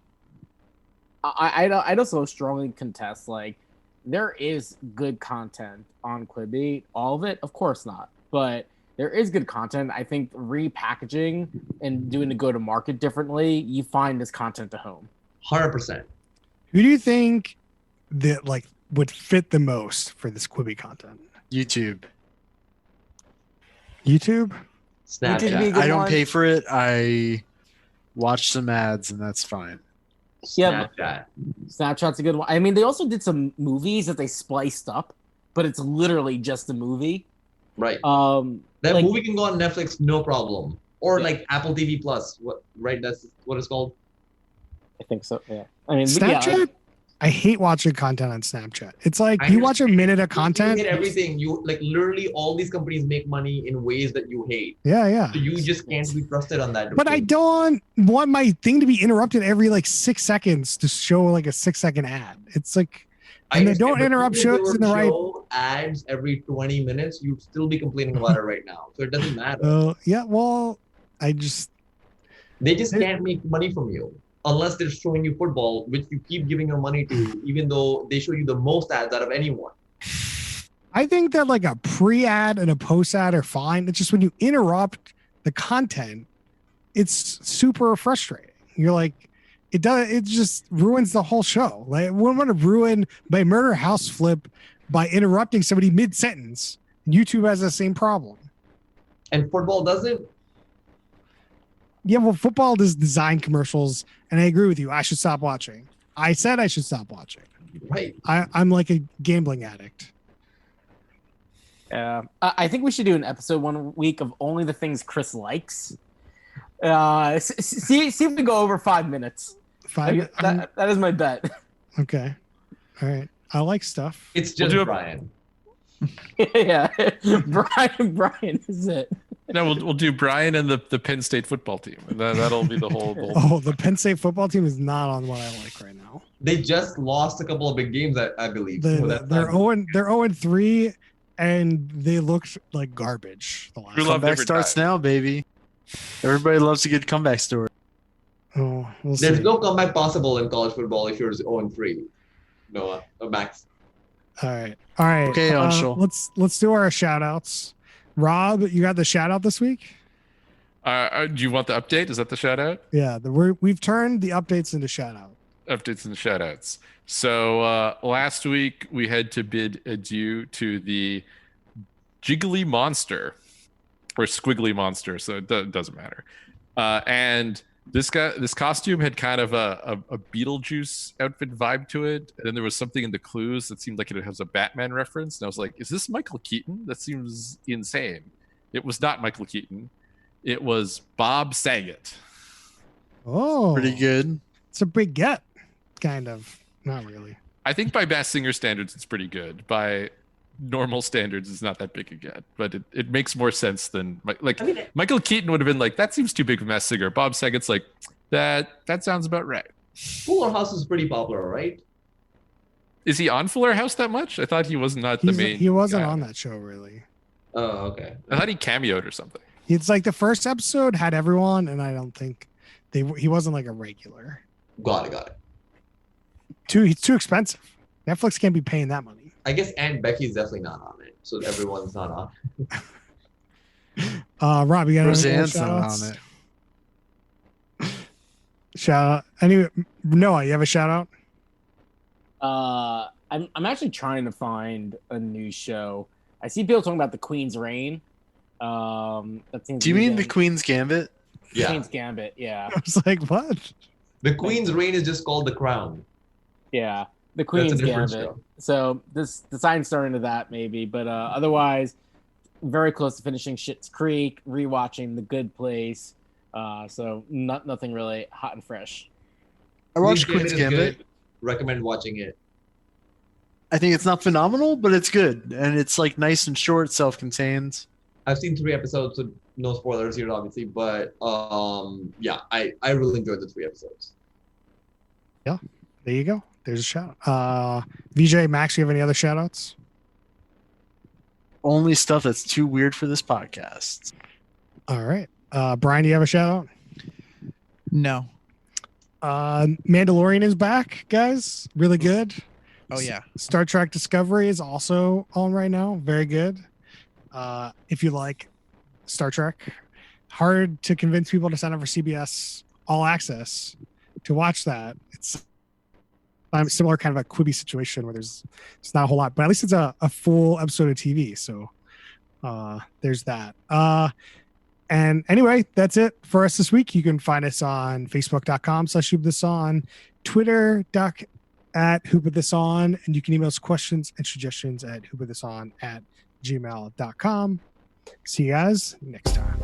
Speaker 5: I'd also strongly contest, like, there is good content on Quibi. All of it, of course not. But there is good content. I think repackaging and doing the go-to-market differently, you find this content to home.
Speaker 4: 100%.
Speaker 1: Who do you think that like would fit the most for this Quibi content?
Speaker 6: YouTube.
Speaker 1: YouTube?
Speaker 4: Snapchat.
Speaker 6: I don't pay for it. I watch some ads, and that's fine.
Speaker 5: Yeah,
Speaker 4: Snapchat.
Speaker 5: Snapchat's a good one. I mean, they also did some movies that they spliced up, but it's literally just a movie.
Speaker 4: Right.
Speaker 5: That
Speaker 4: That movie can go on Netflix, no problem. Or like Apple TV Plus. Right? That's what it's called.
Speaker 5: I think so. Yeah. I mean,
Speaker 1: Snapchat? I hate watching content on Snapchat. It's like you watch a minute of content.
Speaker 4: You hate everything. You like literally all these companies make money in ways that you hate.
Speaker 1: Yeah.
Speaker 4: So you just can't be trusted on that.
Speaker 1: But I don't want my thing to be interrupted every like 6 seconds to show like a 6-second ad. It's like, and they don't interrupt shows in the right.
Speaker 4: Ads every 20 minutes, you'd still be complaining about it right now. So it doesn't matter.
Speaker 1: Yeah, well,
Speaker 4: they just can't make money from you unless they're showing you football, which you keep giving your money to, even though they show you the most ads out of anyone.
Speaker 1: I think that like a pre-ad and a post-ad are fine. It's just when you interrupt the content, it's super frustrating. You're like, it just ruins the whole show. Like, we want to ruin my murder house flip by interrupting somebody mid-sentence. YouTube has the same problem.
Speaker 4: And football doesn't.
Speaker 1: Yeah, well, football does design commercials, and I agree with you. I should stop watching. I said I should stop watching.
Speaker 4: Right.
Speaker 1: I'm like a gambling addict.
Speaker 5: I think we should do an episode one week of only the things Chris likes. See if we go over 5 minutes. That is my bet.
Speaker 1: Okay. All right. I like stuff.
Speaker 4: It's just Brian.
Speaker 5: Yeah, Brian is it.
Speaker 3: No, we'll do Brian and the Penn State football team. That'll be the whole.
Speaker 1: Oh, the Penn State football team is not on what I like right now.
Speaker 4: They just lost a couple of big games, I believe.
Speaker 1: They're 0-3, and they looked like garbage. The last
Speaker 6: comeback starts now, baby. Everybody loves a good comeback story.
Speaker 1: Oh,
Speaker 4: there's no comeback possible in college football if you're 0-3. Noah, Max.
Speaker 1: All right. Okay, let's do our shout outs. Rob, you got the shout out this week?
Speaker 3: Do you want the update? Is that the shout out?
Speaker 1: Yeah, we've turned the updates into shout out.
Speaker 3: Updates and shout outs. So last week we had to bid adieu to the Jiggly Monster or Squiggly Monster, so it doesn't matter. And this costume had kind of a Beetlejuice outfit vibe to it. And then there was something in the clues that seemed like it has a Batman reference. And I was like, is this Michael Keaton? That seems insane. It was not Michael Keaton. It was Bob Saget.
Speaker 1: Oh,
Speaker 6: pretty good.
Speaker 1: It's a big get, kind of. Not really.
Speaker 3: I think by Masked Singer standards, it's pretty good. By normal standards, it's not that big a get, but it makes more sense than Michael Keaton would have been like, that seems too big for Masked Singer. Bob Saget's like, that sounds about right.
Speaker 4: Fuller House is pretty popular, right?
Speaker 3: Is he on Fuller House that much? I thought he was not the main.
Speaker 1: He wasn't on that show really.
Speaker 4: Oh, okay.
Speaker 3: I thought he cameoed or something.
Speaker 1: It's like the first episode had everyone, and I don't think he wasn't like a regular.
Speaker 4: Got it.
Speaker 1: He's too expensive. Netflix can't be paying that money.
Speaker 4: I guess Aunt Becky's definitely not on it, so everyone's not on.
Speaker 1: Rob, you got
Speaker 6: Roseanne's not on it.
Speaker 1: Shout out. Anyway, Noah, you have a shout
Speaker 5: out? I'm actually trying to find a new show. I see people talking about the Queen's Reign.
Speaker 6: Do you mean the Queen's Gambit?
Speaker 4: Yeah.
Speaker 5: Queen's Gambit, yeah.
Speaker 1: I was like, what?
Speaker 4: The Queen's Reign is just called The Crown.
Speaker 5: Yeah, the Queen's Gambit. So this I'm starting to that maybe, but otherwise, very close to finishing Schitt's Creek, rewatching The Good Place. So nothing really hot and fresh.
Speaker 6: I watched Queen's Gambit.
Speaker 4: Recommend watching it.
Speaker 6: I think it's not phenomenal, but it's good, and it's like nice and short, self-contained.
Speaker 4: I've seen 3 episodes, so no spoilers here, obviously. But yeah, I really enjoyed the 3 episodes.
Speaker 1: Yeah, there you go. There's a shout out. VJ, Max, you have any other shout outs?
Speaker 6: Only stuff that's too weird for this podcast.
Speaker 1: All right. Brian, do you have a shout out?
Speaker 2: No.
Speaker 1: Mandalorian is back, guys. Really good.
Speaker 2: Oh, yeah.
Speaker 1: Star Trek Discovery is also on right now. Very good. If you like Star Trek, hard to convince people to sign up for CBS All Access to watch that. It's similar kind of a Quibi situation where it's not a whole lot, but at least it's a full episode of TV. So there's that. And anyway, that's it for us this week. You can find us on facebook.com/whoputhison, twitter.at@whoputhison, and you can email us questions and suggestions at whoputhison@gmail.com. See you guys next time.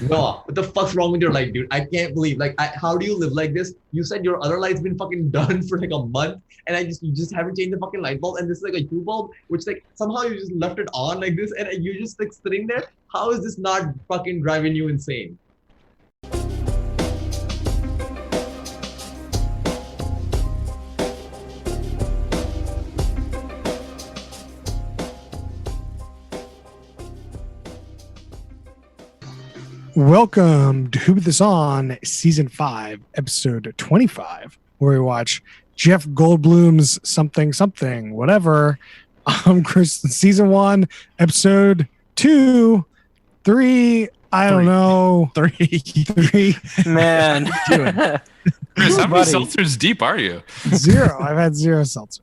Speaker 4: Noah, what the fuck's wrong with your life, dude? I can't believe, how do you live like this? You said your other light's been fucking done for like a month, and you just haven't changed the fucking light bulb, and this is like a Hue bulb, which somehow you just left it on like this, and you're just sitting there. How is this not fucking driving you insane?
Speaker 1: Welcome to Who Put This On, Season 5, Episode 25, where we watch Jeff Goldblum's something, whatever. Chris, Season 1, Episode 2, 3, I don't know. 3.
Speaker 5: Man.
Speaker 3: Chris, how many seltzers deep are you?
Speaker 1: 0. I've had 0 seltzers.